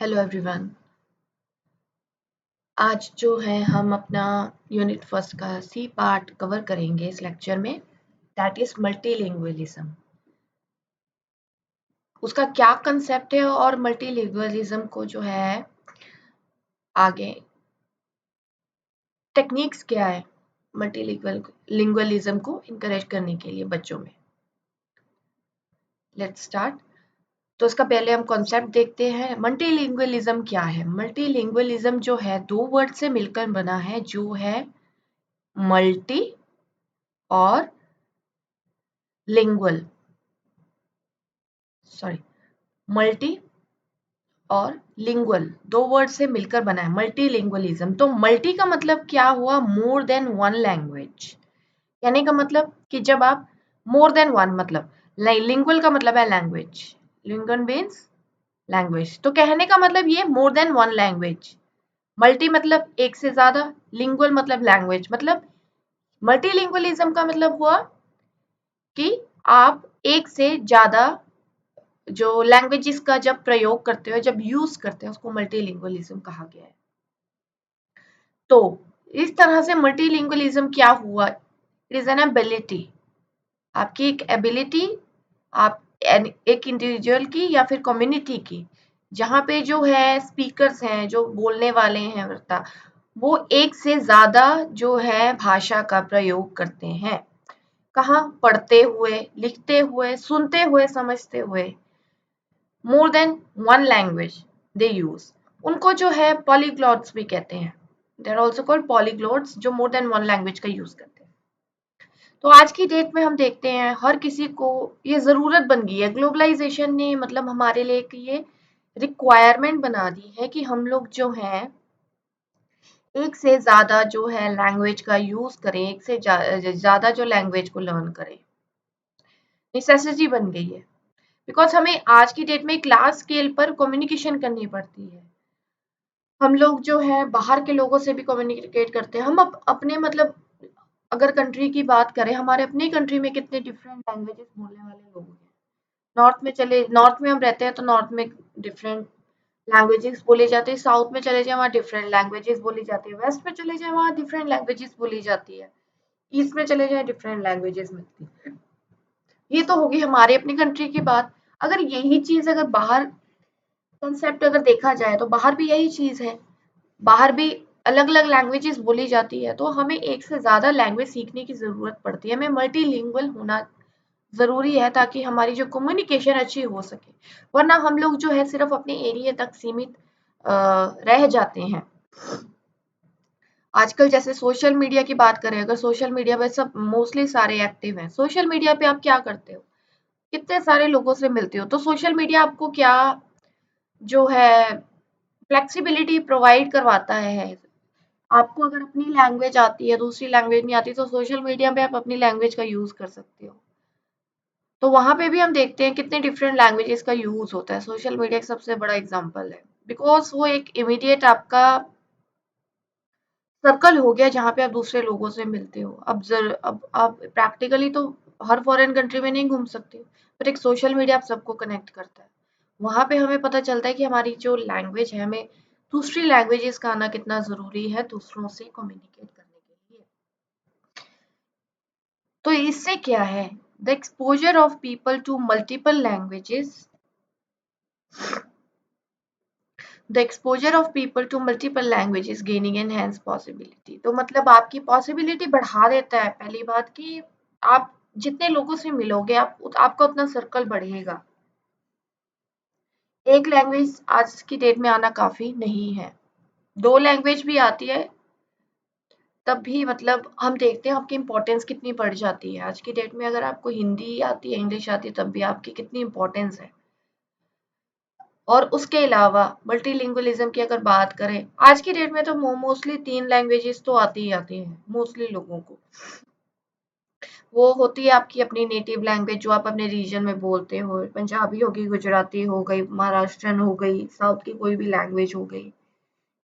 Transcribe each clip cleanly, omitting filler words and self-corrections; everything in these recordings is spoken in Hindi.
Hello everyone. आज जो है हम अपना यूनिट फर्स्ट का सी पार्ट कवर करेंगे इस लेक्चर में, दैट इज मल्टीलिंगुअलिज्म। उसका क्या कंसेप्ट है और मल्टीलिंगुअलिज्म को जो है आगे टेक्निक्स क्या है मल्टीलिंगुअलिज्म को इनकरेज करने के लिए बच्चों में। Let's start. तो इसका पहले हम कॉन्सेप्ट देखते हैं। मल्टीलिंगुअलिज्म क्या है? मल्टीलिंगुअलिज्म जो है दो वर्ड से मिलकर बना है, जो है मल्टी और लिंगुअल, मल्टी और लिंगुअल, दो वर्ड से मिलकर बना है मल्टीलिंगुअलिज्म। तो मल्टी का मतलब क्या हुआ? More than one language. कहने का मतलब कि जब आप मोर देन वन, मतलब लिंगुअल का मतलब है लैंग्वेज, लिंगुअल मीन्स लैंग्वेज। तो कहने का मतलब ये more than one language. Multi मतलब एक से ज्यादा, लिंगुअल मतलब लैंग्वेज। मतलब मल्टीलिंगुअलिज्म का मतलब हुआ कि आप एक से ज्यादा जो लैंग्वेजेस का जब प्रयोग करते हो, जब यूज करते हैं, उसको मल्टीलिंगुअलिज्म कहा गया है। तो इस तरह से मल्टीलिंगुअलिज्म क्या हुआ? इट इज एन एबिलिटी, आपकी एक एबिलिटी, आप एक इंडिविजुअल की या फिर कम्युनिटी की, जहाँ पे जो है स्पीकर्स हैं, जो बोलने वाले हैं वार्ता, वो एक से ज्यादा जो है भाषा का प्रयोग करते हैं। कहाँ? पढ़ते हुए, लिखते हुए, सुनते हुए, समझते हुए। मोर देन वन लैंग्वेज दे यूज। उनको जो है पॉलीग्लॉट्स भी कहते हैं। दे आर ऑल्सो कॉल्ड पॉलीग्लॉट्स, जो मोर देन वन लैंग्वेज का यूज करते हैं। तो आज की डेट में हम देखते हैं हर किसी को ये जरूरत बन गई है। ग्लोबलाइजेशन ने मतलब हमारे लिए ये रिक्वायरमेंट बना दी है कि हम लोग जो है एक से ज्यादा जो है लैंग्वेज का यूज करें, एक से ज्यादा जो लैंग्वेज को लर्न करें। नेसेसिटी बन गई है, बिकॉज हमें आज की डेट में एक लार्ज स्केल पर कम्युनिकेशन करनी पड़ती है। हम लोग जो है बाहर के लोगों से भी कम्युनिकेट करते हैं। हम अपने मतलब अगर कंट्री की बात करें, हमारे अपनी कंट्री में कितने डिफरेंट लैंग्वेजेस बोलने वाले लोग हैं। नॉर्थ में हम रहते हैं तो नॉर्थ में डिफरेंट लैंग्वेजेस बोली जाती है, साउथ में चले जाए वहाँ डिफरेंट लैंग्वेजेस बोली जाती है, वेस्ट में चले जाए वहाँ डिफरेंट लैंग्वेजेस बोली जाती है, ईस्ट में चले जाए डिफरेंट लैंग्वेजेस मिलती है। ये तो होगी हमारे अपनी कंट्री की बात। अगर यही चीज अगर बाहर कंसेप्ट अगर देखा जाए तो बाहर भी यही चीज है, बाहर भी अलग अलग लैंग्वेजेस बोली जाती है। तो हमें एक से ज्यादा लैंग्वेज सीखने की जरूरत पड़ती है, हमें मल्टीलिंगुअल होना जरूरी है ताकि हमारी जो कम्युनिकेशन अच्छी हो सके। वरना हम लोग जो है सिर्फ अपने एरिया तक सीमित रह जाते हैं। आजकल जैसे सोशल मीडिया की बात करें, अगर सोशल मीडिया पे सब मोस्टली सारे एक्टिव हैं, सोशल मीडिया पे आप क्या करते हो? कितने सारे लोगों से मिलते हो। तो सोशल मीडिया आपको क्या जो है फ्लेक्सिबिलिटी प्रोवाइड करवाता है। आपको अगर अपनी लैंग्वेज आती है, दूसरी लैंग्वेज नहीं आती, तो सोशल मीडिया पे आप अपनी लैंग्वेज का यूज कर सकते हो। तो वहां पे भी हम देखते हैं कितने डिफरेंट लैंग्वेजेस का यूज होता है। सोशल मीडिया एक सबसे बड़ा एग्जांपल है, बिकॉज वो एक इमीडिएट आपका सर्कल हो गया जहाँ पे आप दूसरे लोगों से मिलते हो। अब आप प्रैक्टिकली तो हर फॉरेन कंट्री में नहीं घूम सकते, बट एक सोशल मीडिया आप सबको कनेक्ट करता है। वहां पे हमें पता चलता है कि हमारी जो लैंग्वेज है, हमें दूसरी लैंग्वेजेस का आना कितना जरूरी है दूसरों से कम्युनिकेट करने के लिए। तो इससे क्या है? The exposure of people to multiple languages, the exposure of people to multiple languages gaining enhance possibility. तो मतलब आपकी पॉसिबिलिटी बढ़ा देता है। पहली बात कि आप जितने लोगों से मिलोगे, आपका उतना सर्कल बढ़ेगा। एक लैंग्वेज आज की डेट में आना काफी नहीं है, दो लैंग्वेज भी आती है तब भी मतलब हम देखते हैं आपकी इम्पोर्टेंस कितनी बढ़ जाती है। आज की डेट में अगर आपको हिंदी आती है, इंग्लिश आती है, तब भी आपकी कितनी इम्पोर्टेंस है। और उसके अलावा मल्टीलिंगुअलिज्म की अगर बात करें, आज की डेट में तो मोस्टली 3 लैंग्वेजेस तो आती ही आती हैं मोस्टली लोगों को। वो होती है आपकी अपनी नेटिव लैंग्वेज, जो आप अपने रीजन में बोलते हो। पंजाबी हो गई, गुजराती हो गई, महाराष्ट्रन हो गई, साउथ की कोई भी लैंग्वेज हो गई।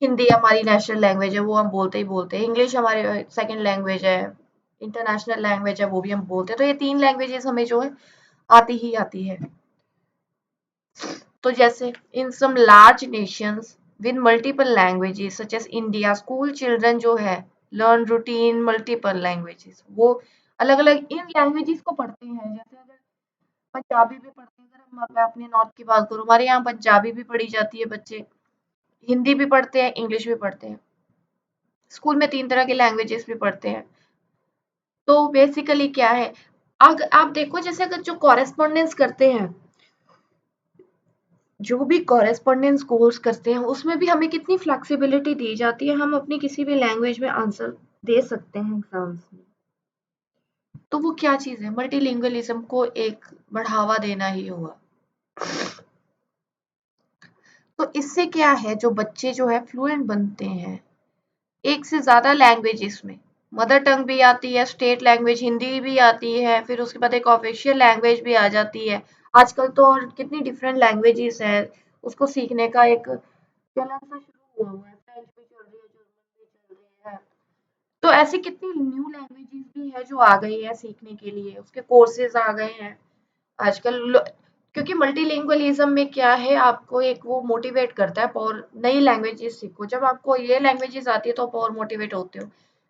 हिंदी हमारी नेशनल लैंग्वेज है, वो हम बोलते ही बोलते हैं। इंग्लिश हमारी सेकंड लैंग्वेज है, इंटरनेशनल लैंग्वेज है, वो भी हम बोलते हैं। तो ये 3 लैंग्वेजेस हमें जो है आती ही आती है। तो जैसे in some large nations with multiple languages such as India, school children जो है लर्न रूटीन मल्टीपल लैंग्वेजेस, वो अलग अलग इन लैंग्वेजेस को पढ़ते हैं। जैसे अगर पंजाबी भी पढ़ते हैं, अगर मैं अपने नॉर्थ की बात करूँ, हमारे यहाँ पंजाबी भी पढ़ी जाती है, बच्चे हिंदी भी पढ़ते हैं, इंग्लिश भी पढ़ते हैं, स्कूल में 3 तरह के लैंग्वेजेस भी पढ़ते हैं। तो बेसिकली क्या है, अगर आप देखो जैसे अगर जो कॉरेस्पॉन्डेंस करते हैं, जो भी कॉरेस्पॉन्डेंस कोर्स करते हैं, उसमें भी हमें कितनी फ्लेक्सिबिलिटी दी जाती है, हम अपनी किसी भी लैंग्वेज में आंसर दे सकते हैं एग्जाम्स में। तो वो क्या चीज़ है, मल्टीलिंगुअलिज्म को एक बढ़ावा देना ही हुआ। तो इससे क्या है, जो बच्चे जो है फ्लुएंट बनते हैं एक से ज़्यादा लैंग्वेजेस में, मदर टंग भी आती है, स्टेट लैंग्वेज हिंदी भी आती है, फिर उसके बाद एक ऑफिशियल लैंग्वेज भी आ जाती है। आजकल तो और कितनी डिफरेंट लैंग्वेजेस है, उसको सीखने का एक चलन सा शुरू हुआ है, फ्रेंच भी चल रही है, जर्मन भी चल रही है। तो ऐसी कितनी न्यू लैंग्वेजेस भी है जो आ गई है सीखने के लिए, उसके कोर्सेज आ गए हैं आजकल। क्योंकि मल्टीलिंगुअलिज्म में क्या है, आपको एक वो मोटिवेट करता है और नई लैंग्वेजेस सीखो। जब आपको ये लैंग्वेजेस आती है तो आप और मोटिवेट होते हो,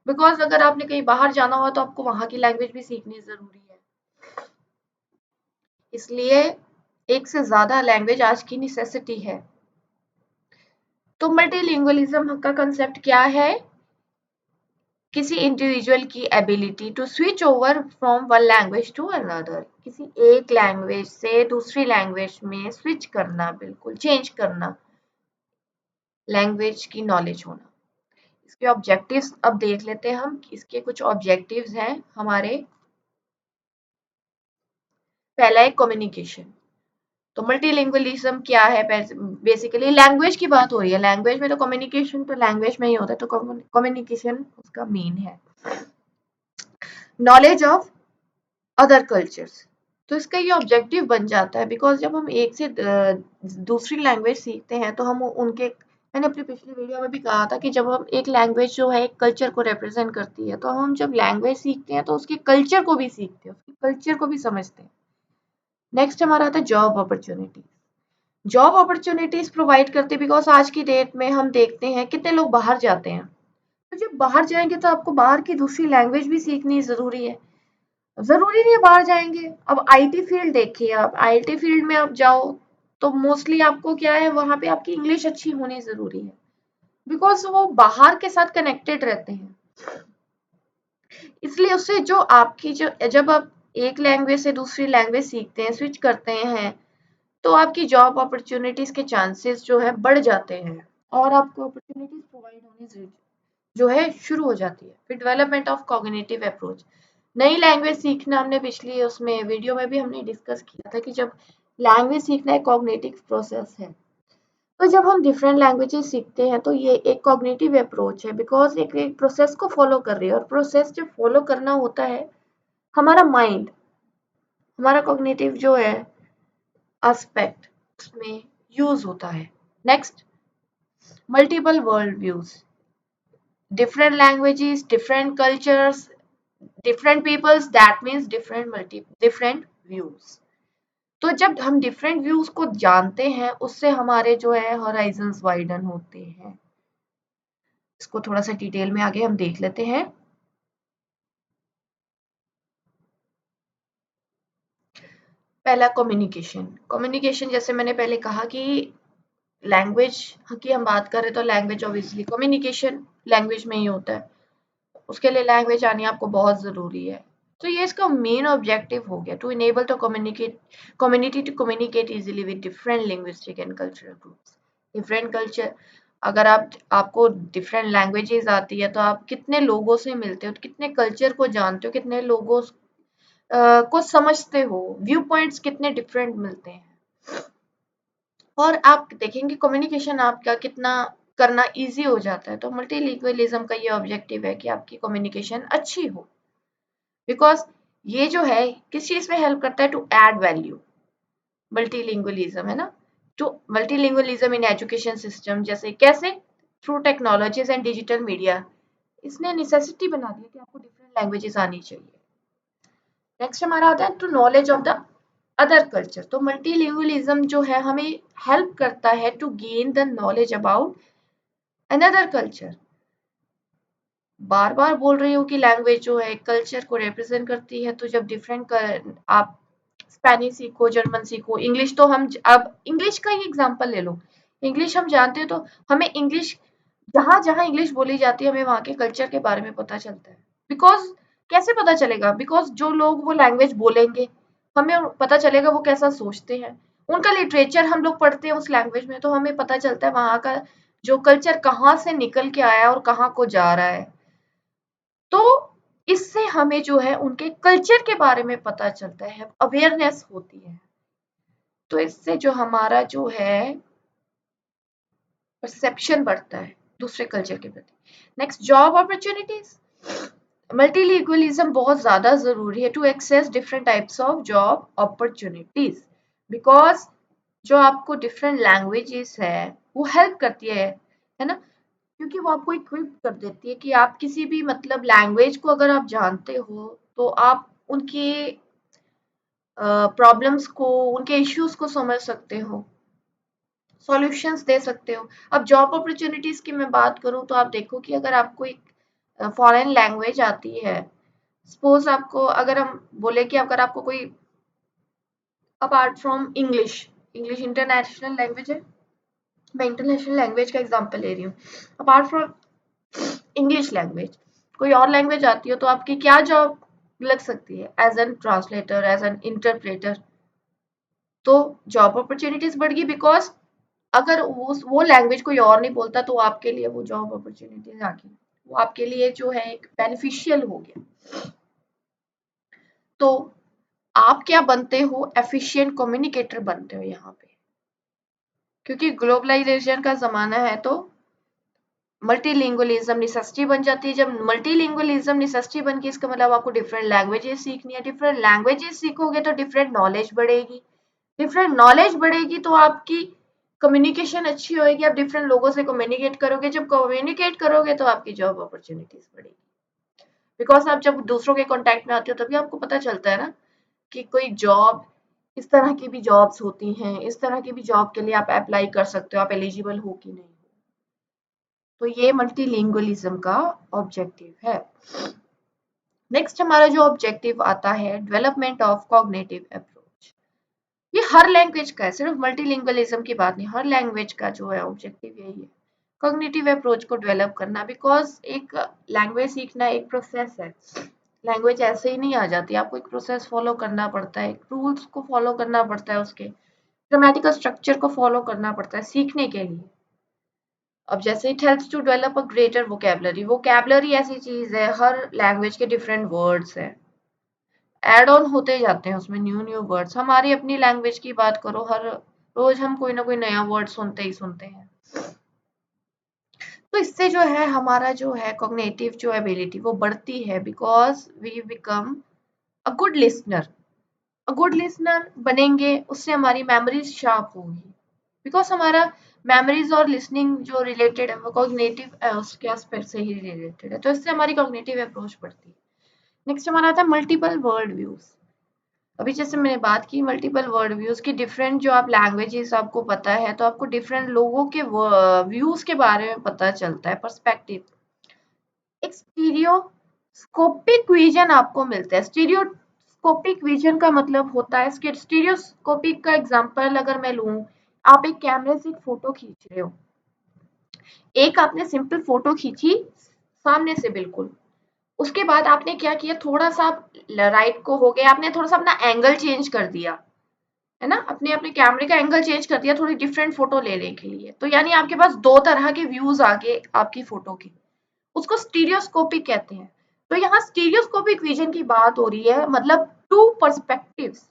बिकॉज अगर आपने कहीं बाहर जाना हो तो आपको वहां की लैंग्वेज भी सीखनी जरूरी है। इसलिए एक से ज्यादा लैंग्वेज आज की नेसेसिटी है। तो मल्टीलिंगुअलिज्म का कंसेप्ट क्या है, किसी इंडिविजुअल की ability to switch over from one language to another, किसी एक लैंग्वेज से दूसरी लैंग्वेज में स्विच करना, बिल्कुल चेंज करना, लैंग्वेज की नॉलेज होना। इसके ऑब्जेक्टिव्स अब देख लेते हैं हम, इसके कुछ ऑब्जेक्टिव्स हैं हमारे। पहला है कम्युनिकेशन। तो मल्टीलिंगुअलिज्म क्या है, बेसिकली लैंग्वेज की बात हो रही है, लैंग्वेज में तो कम्युनिकेशन तो लैंग्वेज में ही होता है, तो कम्युनिकेशन उसका मेन है। नॉलेज ऑफ अदर कल्चर्स, तो इसका ये ऑब्जेक्टिव बन जाता है, बिकॉज जब हम एक से दूसरी लैंग्वेज सीखते हैं तो हम उनके, मैंने अपनी पिछली वीडियो में भी कहा था कि जब हम एक लैंग्वेज जो है एक कल्चर को रिप्रेजेंट करती है, तो हम जब लैंग्वेज सीखते हैं तो उसके कल्चर को भी सीखते हैं, उसके कल्चर को भी समझते हैं। नेक्स्ट हमारा आता है job opportunity. Job opportunities provide करते, बिकॉज आज की डेट में हम देखते हैं कितने लोग बाहर जाते हैं, तो जब बाहर जाएंगे तो आपको बाहर की दूसरी लैंग्वेज भी सीखनी जरूरी है। जरूरी नहीं है बाहर जाएंगे, अब आईटी फील्ड देखिए, आप आईटी फील्ड में आप जाओ तो मोस्टली आपको क्या है, वहां पे आपकी इंग्लिश अच्छी होनी जरूरी है, बिकॉज वो बाहर के साथ कनेक्टेड रहते हैं। इसलिए उससे जो आपकी जो, जब आप एक लैंग्वेज से दूसरी लैंग्वेज सीखते हैं, स्विच करते हैं, तो आपकी जॉब अपॉर्चुनिटीज के चांसेस जो है बढ़ जाते हैं, और आपको अपॉर्चुनिटीज प्रोवाइड होनी जो है शुरू हो जाती है। फिर डेवलपमेंट ऑफ कॉग्निटिव अप्रोच, नई लैंग्वेज सीखना, हमने पिछली उसमें वीडियो में भी हमने डिस्कस किया था कि जब लैंग्वेज सीखना एक कॉग्निटिव प्रोसेस है, तो जब हम डिफरेंट लैंग्वेजेस सीखते हैं तो ये एक कॉग्निटिव अप्रोच है, बिकॉज एक प्रोसेस को फॉलो कर रही है, और प्रोसेस जब फॉलो करना होता है, हमारा माइंड, हमारा कॉग्निटिव जो है एस्पेक्ट उसमें यूज होता है। Next, multiple world views, different languages, different cultures, different peoples, that means different views। तो जब हम डिफरेंट व्यूज को जानते हैं, उससे हमारे जो है हॉराइजन्स वाइडन होते हैं। इसको थोड़ा सा डिटेल में आगे हम देख लेते हैं। पहला कम्युनिकेशन। कम्युनिकेशन जैसे मैंने पहले कहा कि लैंग्वेज की हम बात करें तो लैंग्वेज ऑब्वियसली कम्युनिकेशन लैंग्वेज में ही होता है, उसके लिए लैंग्वेज आनी आपको बहुत ज़रूरी है। तो ये इसका मेन ऑब्जेक्टिव हो गया, to enable to communicate community to communicate easily with different linguistic and cultural groups. Different culture, अगर आपको डिफरेंट लैंग्वेजेस आती है तो आप कितने लोगों से मिलते हो, कितने कल्चर को जानते हो, कितने लोगों को समझते हो, व्यू पॉइंट्स कितने डिफरेंट मिलते हैं, और आप देखेंगे कम्युनिकेशन आपका कितना करना इजी हो जाता है। तो मल्टीलिंगुअलिज्म का ये ऑब्जेक्टिव है कि आपकी कम्युनिकेशन अच्छी हो, बिकॉज ये जो है किस चीज में हेल्प करता है, टू ऐड वैल्यू। मल्टीलिंगुअलिज्म है ना, to multilingualism in education system, जैसे कैसे, through technologies and digital media, इसने नेसेसिटी बना दी कि आपको डिफरेंट लैंग्वेजेस आनी चाहिए। नेक्स्ट हमारा आता है to knowledge of the other culture. तो मल्टीलिंगुअलिज्म जो है हमें हेल्प करता है to gain the knowledge about another culture. बार बार बोल रही हूँ कि लैंग्वेज जो है कल्चर को रिप्रेजेंट करती है। तो जब डिफरेंट आप स्पेनिश सीखो, जर्मन सीखो, इंग्लिश, तो हम अब इंग्लिश का ही एग्जांपल ले लो। इंग्लिश हम जानते हैं तो हमें इंग्लिश, जहां जहां इंग्लिश बोली जाती है हमें वहां के कल्चर के बारे में पता चलता है। बिकॉज कैसे पता चलेगा? बिकॉज जो लोग वो लैंग्वेज बोलेंगे हमें पता चलेगा वो कैसा सोचते हैं। उनका लिटरेचर हम लोग पढ़ते हैं उस लैंग्वेज में तो हमें पता चलता है वहां का जो कल्चर कहाँ से निकल के आया और कहाँ को जा रहा है। तो इससे हमें जो है उनके कल्चर के बारे में पता चलता है, अवेयरनेस होती है। तो इससे जो हमारा जो है परसेप्शन बढ़ता है दूसरे कल्चर के प्रति। Next, job opportunities. मल्टीलिंगुअलिज्म बहुत ज्यादा जरूरी है to access different types of job opportunities. Because जो आपको डिफरेंट लैंग्वेजेस है वो हेल्प करती है ना, क्योंकि वो आपको इक्विप कर देती है कि आप किसी भी मतलब लैंग्वेज को अगर आप जानते हो तो आप उनके प्रॉब्लम्स को, उनके इश्यूज को समझ सकते हो, सॉल्यूशंस दे सकते हो। अब जॉब अपॉर्चुनिटीज की मैं बात करूं तो आप देखो कि अगर आपको एक फॉरेन लैंग्वेज आती है, सपोज आपको, अगर हम बोले कि अगर आपको कोई apart from English, English international language है, मैं इंटरनेशनल लैंग्वेज का एग्जांपल ले रही हूँ, अपार्ट फ्रॉम इंग्लिश लैंग्वेज कोई और लैंग्वेज आती हो तो आपकी क्या जॉब लग सकती है? As an translator, as an interpreter. तो जॉब अपॉर्चुनिटीज बढ़ गई बिकॉज अगर वो लैंग्वेज कोई और नहीं बोलता तो आपके लिए वो जॉब अपॉर्चुनिटीज आ गई, वो आपके लिए जो है एक बेनिफिशियल हो गया। तो आप क्या बनते हो? एफिशिएंट कम्युनिकेटर बनते हो यहाँ पे, क्योंकि ग्लोबलाइजेशन का जमाना है तो मल्टीलिंगुअलिज्म नेसेसिटी बन जाती है। जब मल्टीलिंगुअलिज्म नेसेसिटी बन गई इसका मतलब आपको डिफरेंट लैंग्वेजेस सीखनी है। डिफरेंट लैंग्वेजेस सीखोगे तो डिफरेंट नॉलेज बढ़ेगी, डिफरेंट नॉलेज बढ़ेगी तो आपकी कम्युनिकेशन अच्छी होएगी, आप डिफरेंट लोगों से कम्युनिकेट करोगे, जब कम्युनिकेट करोगे तो आपकी जॉब अपॉर्चुनिटीज बढ़ेगी। बिकॉज आप जब दूसरों के कांटेक्ट में आते हो तभी आपको पता चलता है ना कि कोई जॉब, इस तरह की भी जॉब्स होती हैं, इस तरह की भी जॉब के लिए आप अप्लाई कर सकते हो, आप एलिजिबल हो कि नहीं। तो ये मल्टीलिंगुअलिज्म का ऑब्जेक्टिव है। नेक्स्ट हमारा जो ऑब्जेक्टिव आता है, डेवलपमेंट ऑफ कॉग्निटिव अप्रोच। ये हर लैंग्वेज का है, सिर्फ मल्टीलिंगुअलिज्म की बात नहीं, हर लैंग्वेज का जो है ऑब्जेक्टिव यही है, कॉग्निटिव अप्रोच को डेवलप करना। बिकॉज एक लैंग्वेज सीखना एक प्रोसेस है, लैंग्वेज ऐसे ही नहीं आ जाती, आपको एक प्रोसेस फॉलो करना पड़ता है, रूल्स को फॉलो करना पड़ता है, उसके ग्रामेटिकल स्ट्रक्चर को फॉलो करना पड़ता है सीखने के लिए। अब जैसे it helps to develop a greater vocabulary, vocabulary ऐसी चीज है, हर लैंग्वेज के डिफरेंट वर्ड्स हैं, एड ऑन होते जाते हैं उसमें न्यू न्यू वर्ड्स। हमारी अपनी लैंग्वेज की बात करो, हर रोज हम कोई ना कोई नया वर्ड सुनते ही सुनते हैं। तो इससे जो है हमारा जो है कॉग्निटिव जो एबिलिटी वो बढ़ती है, because we become a good listener. A good listener बनेंगे उससे हमारी मेमोरीज शार्प होगी, बिकॉज हमारा मेमोरीज और लिसनिंग जो रिलेटेड है वो कॉग्निटिव उसके एस्पेक्ट से ही रिलेटेड है, तो इससे हमारी कॉग्निटिव अप्रोच बढ़ती है। नेक्स्ट हमारा आता है मल्टीपल वर्ल्ड व्यूज। अभी जैसे मैंने बात की मल्टीपल वर्ल्ड व्यूज की, डिफरेंट जो आप लैंग्वेजेस आपको पता है तो आपको डिफरेंट लोगों के व्यूज के बारे में पता चलता है, पर्सपेक्टिव। एक स्टीरियोस्कोपिक विजन आपको मिलता है। स्टीरियोस्कोपिक विजन का मतलब होता है, स्टीरियोस्कोपिक का एग्जांपल अगर मैं लूं, आप एक कैमरे से एक फोटो खींच रहे हो, एक आपने सिंपल फोटो खींची सामने से बिल्कुल, उसके बाद आपने क्या किया, थोड़ा सा राइट को हो गया, आपने थोड़ा सा अपना एंगल चेंज कर दिया, है ना, अपने अपने कैमरे का एंगल चेंज कर दिया थोड़ी डिफरेंट फोटो लेने के लिए, तो यानी आपके पास दो तरह के व्यूज आ गए आपकी फोटो के, उसको स्टीरियोस्कोपिक कहते हैं। तो यहाँ स्टीरियोस्कोपिक विजन की बात हो रही है, मतलब टू पर्सपेक्टिव्स,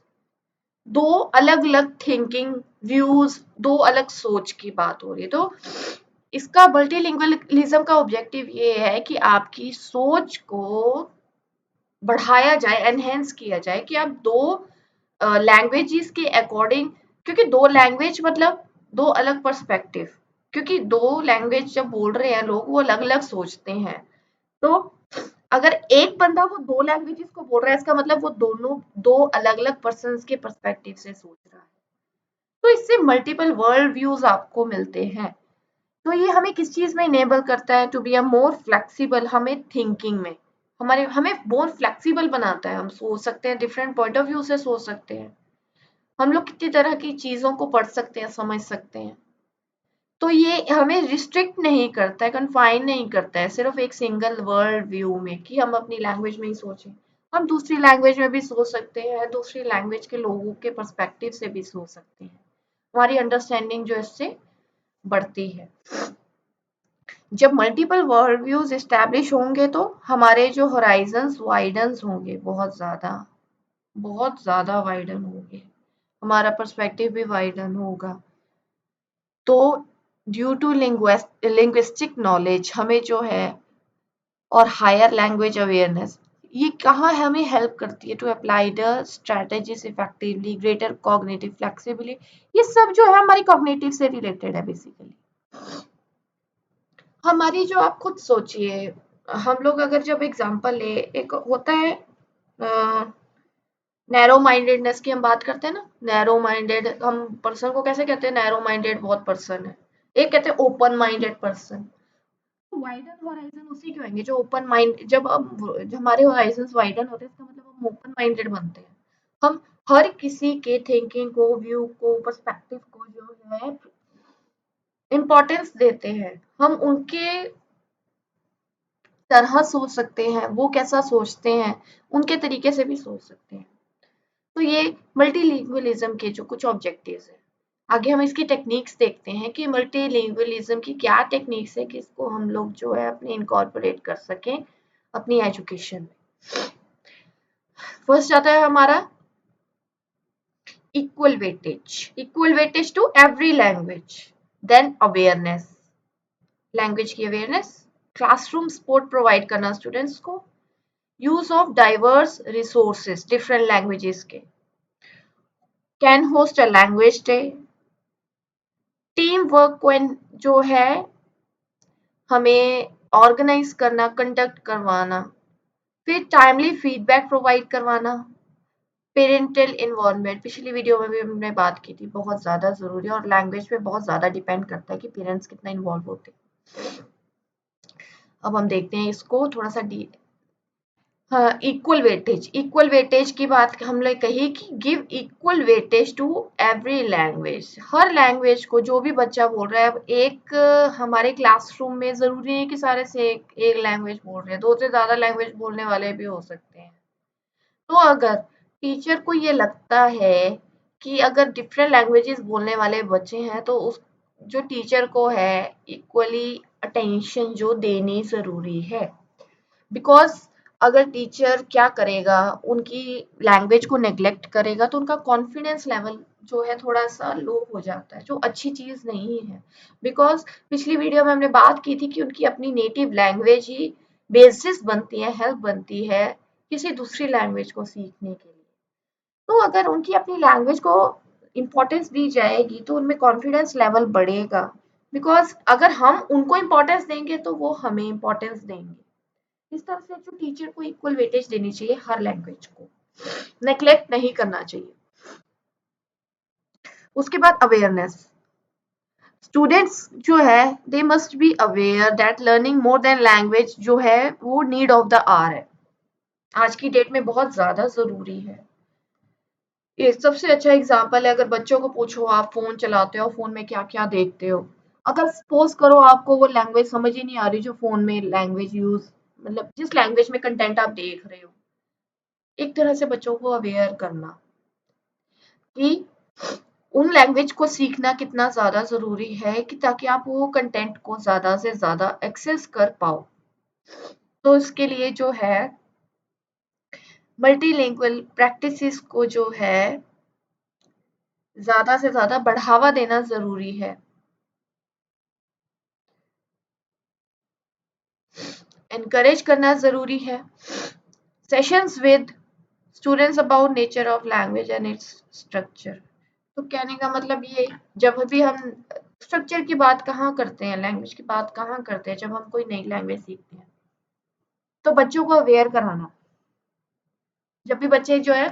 दो अलग अलग थिंकिंग व्यूज, दो अलग सोच की बात हो रही है। तो इसका मल्टीलिंगुअलिज्म का ऑब्जेक्टिव ये है कि आपकी सोच को बढ़ाया जाए, एनहेंस किया जाए, कि आप दो लैंग्वेजेस के अकॉर्डिंग, क्योंकि दो लैंग्वेज मतलब दो अलग पर्सपेक्टिव, क्योंकि दो लैंग्वेज जब बोल रहे हैं लोग वो अलग अलग सोचते हैं। तो अगर एक बंदा वो दो लैंग्वेजेस को बोल रहा है इसका मतलब वो दोनों दो अलग अलग पर्सन के पर्सपेक्टिव से सोच रहा है। तो इससे मल्टीपल वर्ल्ड व्यूज आपको मिलते हैं। तो ये हमें किस चीज में इनेबल करता है? To be a more flexible, हमें थिंकिंग में हमें मोर फ्लेक्सिबल बनाता है। हम सोच सकते हैं, डिफरेंट पॉइंट ऑफ व्यू से सोच सकते हैं, हम लोग कितनी तरह की चीजों को पढ़ सकते हैं, समझ सकते हैं। तो ये हमें रिस्ट्रिक्ट नहीं करता है, कन्फाइन नहीं करता है सिर्फ एक सिंगल वर्ल्ड व्यू में कि हम अपनी लैंग्वेज में ही सोचें। हम दूसरी लैंग्वेज में भी सोच सकते हैं, दूसरी लैंग्वेज के लोगों के पर्सपेक्टिव से भी सोच सकते हैं। हमारी अंडरस्टैंडिंग जो इससे बढ़ती है। जब मल्टीपल वर्ल्ड व्यूज एस्टैब्लिश होंगे तो हमारे जो होराइजन्स वाइडन्स होंगे, बहुत ज़्यादा वाइडन होंगे, हमारा पर्सपेक्टिव भी वाइडन होगा। तो ड्यू टू लिंग्विस्टिक नॉलेज हमें जो है और हायर लैंग्वेज अवेयरनेस, ये कहाँ हमें हेल्प करती है? To apply the strategies effectively, greater cognitive flexibility, ये सब जो है हमारी कॉग्निटिव से रिलेटेड है बेसिकली। हमारी जो, आप खुद सोचिए, हम लोग अगर जब एग्जांपल ले, एक होता है नैरो माइंडेडनेस की हम बात करते हैं ना, नैरो माइंडेड हम पर्सन को कैसे कहते हैं? नैरो माइंडेड बहुत पर्सन है। एक कहते हैं open minded person. Widen horizon उसी के होंगे जो ओपन माइंड, जब हमारे होराइजन वाइडन होते हैं इसका मतलब हम ओपन माइंडेड बनते हैं। हम हर किसी के थिंकिंग को, व्यू को, पर्सपेक्टिव को जो है इम्पोर्टेंस देते हैं। हम उनके तरह सोच सकते हैं, वो कैसा सोचते हैं उनके तरीके से भी सोच सकते हैं। तो ये मल्टीलिंगुअलिज्म के जो कुछ ऑब्जेक्टिव्स हैं। आगे हम इसकी टेक्निक्स देखते हैं कि मल्टीलिंगुअलिज्म की क्या टेक्निक्स है कि इसको हम लोग जो है अपने इनकॉर्पोरेट कर सकें अपनी एजुकेशन में। फर्स्ट आता है हमारा equal weightage to every language, then awareness, language की अवेयरनेस, क्लासरूम सपोर्ट प्रोवाइड करना स्टूडेंट्स को, use of diverse resources different languages के, can host a language day, team work को जो है हमें ऑर्गेनाइज करना, कंडक्ट करवाना, फिर टाइमली फीडबैक प्रोवाइड करवाना, पेरेंटल इन्वॉल्वमेंट, पिछली वीडियो में भी हमने बात की थी, बहुत ज़्यादा ज़रूरी है और लैंग्वेज पे बहुत ज़्यादा डिपेंड करता है कि पेरेंट्स कितना इन्वॉल्व होते हैं। अब हम देखते हैं इसको थोड़ा सा हाँ, इक्वल वेटेज की बात हमने कही कि give equal weightage to every language, हर लैंग्वेज को जो भी बच्चा बोल रहा है। अब एक हमारे क्लासरूम में जरूरी नहीं कि सारे से एक लैंग्वेज बोल रहे हैं, दो से ज्यादा लैंग्वेज बोलने वाले भी हो सकते हैं। तो अगर टीचर को ये लगता है कि अगर डिफरेंट लैंग्वेजेस बोलने वाले बच्चे हैं तो उस जो टीचर को है इक्वली अटेंशन जो देनी जरूरी है। बिकॉज अगर टीचर क्या करेगा, उनकी लैंग्वेज को नेग्लेक्ट करेगा तो उनका कॉन्फिडेंस लेवल जो है थोड़ा सा लो हो जाता है, जो अच्छी चीज नहीं है। बिकॉज पिछली वीडियो में हमने बात की थी कि उनकी अपनी नेटिव लैंग्वेज ही बेसिस बनती है, हेल्प बनती है किसी दूसरी लैंग्वेज को सीखने के लिए। तो अगर उनकी अपनी लैंग्वेज को इम्पोर्टेंस दी जाएगी तो उनमें कॉन्फिडेंस लेवल बढ़ेगा। बिकॉज अगर हम उनको इम्पोर्टेंस देंगे तो वो हमें इम्पोर्टेंस देंगे। इस तरह से जो टीचर को इक्वल वेटेज देनी चाहिए, हर लैंग्वेज को नेग्लेक्ट नहीं करना चाहिए। उसके बाद अवेयरनेस, स्टूडेंट्स जो है they must be aware that learning more than language जो है वो नीड ऑफ द आवर है, आज की डेट में बहुत ज्यादा जरूरी है। ये सबसे अच्छा एग्जाम्पल है, अगर बच्चों को पूछो आप फोन चलाते हो, फोन में क्या क्या देखते हो, अगर सपोज करो आपको वो लैंग्वेज समझ ही नहीं आ रही जो फोन में लैंग्वेज यूज, मतलब जिस लैंग्वेज में कंटेंट आप देख रहे हो, एक तरह से बच्चों को अवेयर करना कि उन लैंग्वेज को सीखना कितना ज़्यादा ज़रूरी है कि ताकि आप वो कंटेंट को ज़्यादा से ज़्यादा एक्सेस कर पाओ। तो इसके लिए जो है मल्टीलिंगुअल प्रैक्टिसेस को जो है ज़्यादा से ज़्यादा बढ़ावा देना ज़रूरी है। एनकरेज करना ज़रूरी है। Sessions with students about nature of language and its structure. तो कहने का मतलब ये, जब भी हम स्ट्रक्चर की बात कहाँ करते हैं, लैंग्वेज की बात कहाँ करते हैं, जब हम कोई नई लैंग्वेज सीखते हैं तो बच्चों को अवेयर कराना। जब भी बच्चे जो है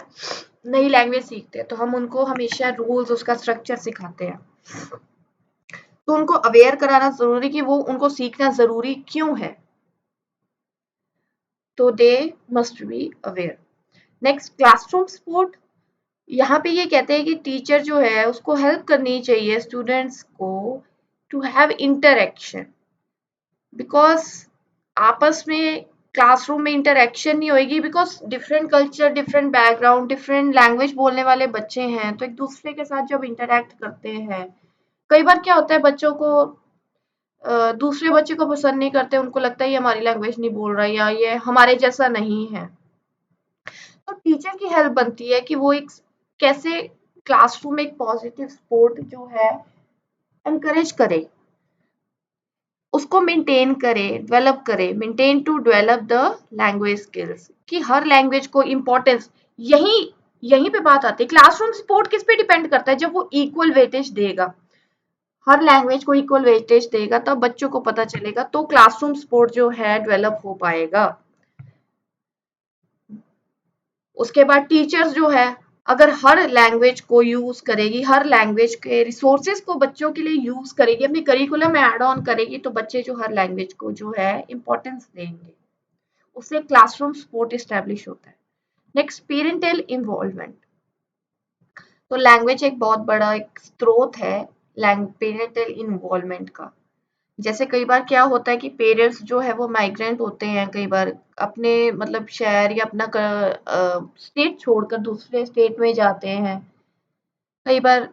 नई लैंग्वेज सीखते हैं तो हम उनको हमेशा रूल्स, उसका स्ट्रक्चर सिखाते हैं। तो उनको अवेयर कराना ज़रूरी कि वो उनको सीखना ज़रूरी क्यों है। तो they must be aware. Next, classroom support. यहाँ पे ये कहते हैं कि टीचर जो है उसको हेल्प करनी चाहिए स्टूडेंट्स को टू हैव इंटरेक्शन, बिकॉज आपस में क्लासरूम में इंटरेक्शन नहीं होगी, because different culture, different background, different language बोलने वाले बच्चे हैं, तो एक दूसरे के साथ जब इंटरेक्ट करते हैं, कई बार क्या होता है बच्चों को दूसरे बच्चे को पसंद नहीं करते, उनको लगता है ये हमारी लैंग्वेज नहीं बोल रहा या ये हमारे जैसा नहीं है। तो टीचर की हेल्प बनती है कि वो एक कैसे क्लासरूम में एक पॉजिटिव सपोर्ट जो है एनकरेज करे, उसको मेंटेन करे, डेवलप करे, maintain to develop the language skills, कि हर लैंग्वेज को इम्पोर्टेंस, यही यहीं पे बात आती है। क्लासरूम सपोर्ट किस पे डिपेंड करता है? जब वो इक्वल वेटेज देगा, हर लैंग्वेज को इक्वल वेटेज देगा, तब बच्चों को पता चलेगा, तो क्लासरूम सपोर्ट जो है डेवलप हो पाएगा। उसके बाद टीचर्स जो है, अगर हर लैंग्वेज को यूज करेगी, हर लैंग्वेज के रिसोर्सेज को बच्चों के लिए यूज करेगी, अपने करिकुलम में ऐड ऑन करेगी, तो बच्चे जो हर लैंग्वेज को जो है इम्पोर्टेंस देंगे, उससे क्लासरूम सपोर्ट इस्टेब्लिश होता है। Next, parental involvement. तो लैंग्वेज एक बहुत बड़ा एक स्रोत है पेरेंटल इन्वॉल्वमेंट का। जैसे कई बार क्या होता है कि पेरेंट्स जो है वो माइग्रेंट होते हैं, कई बार अपने मतलब शहर या अपना स्टेट छोड़कर दूसरे स्टेट में जाते हैं, कई बार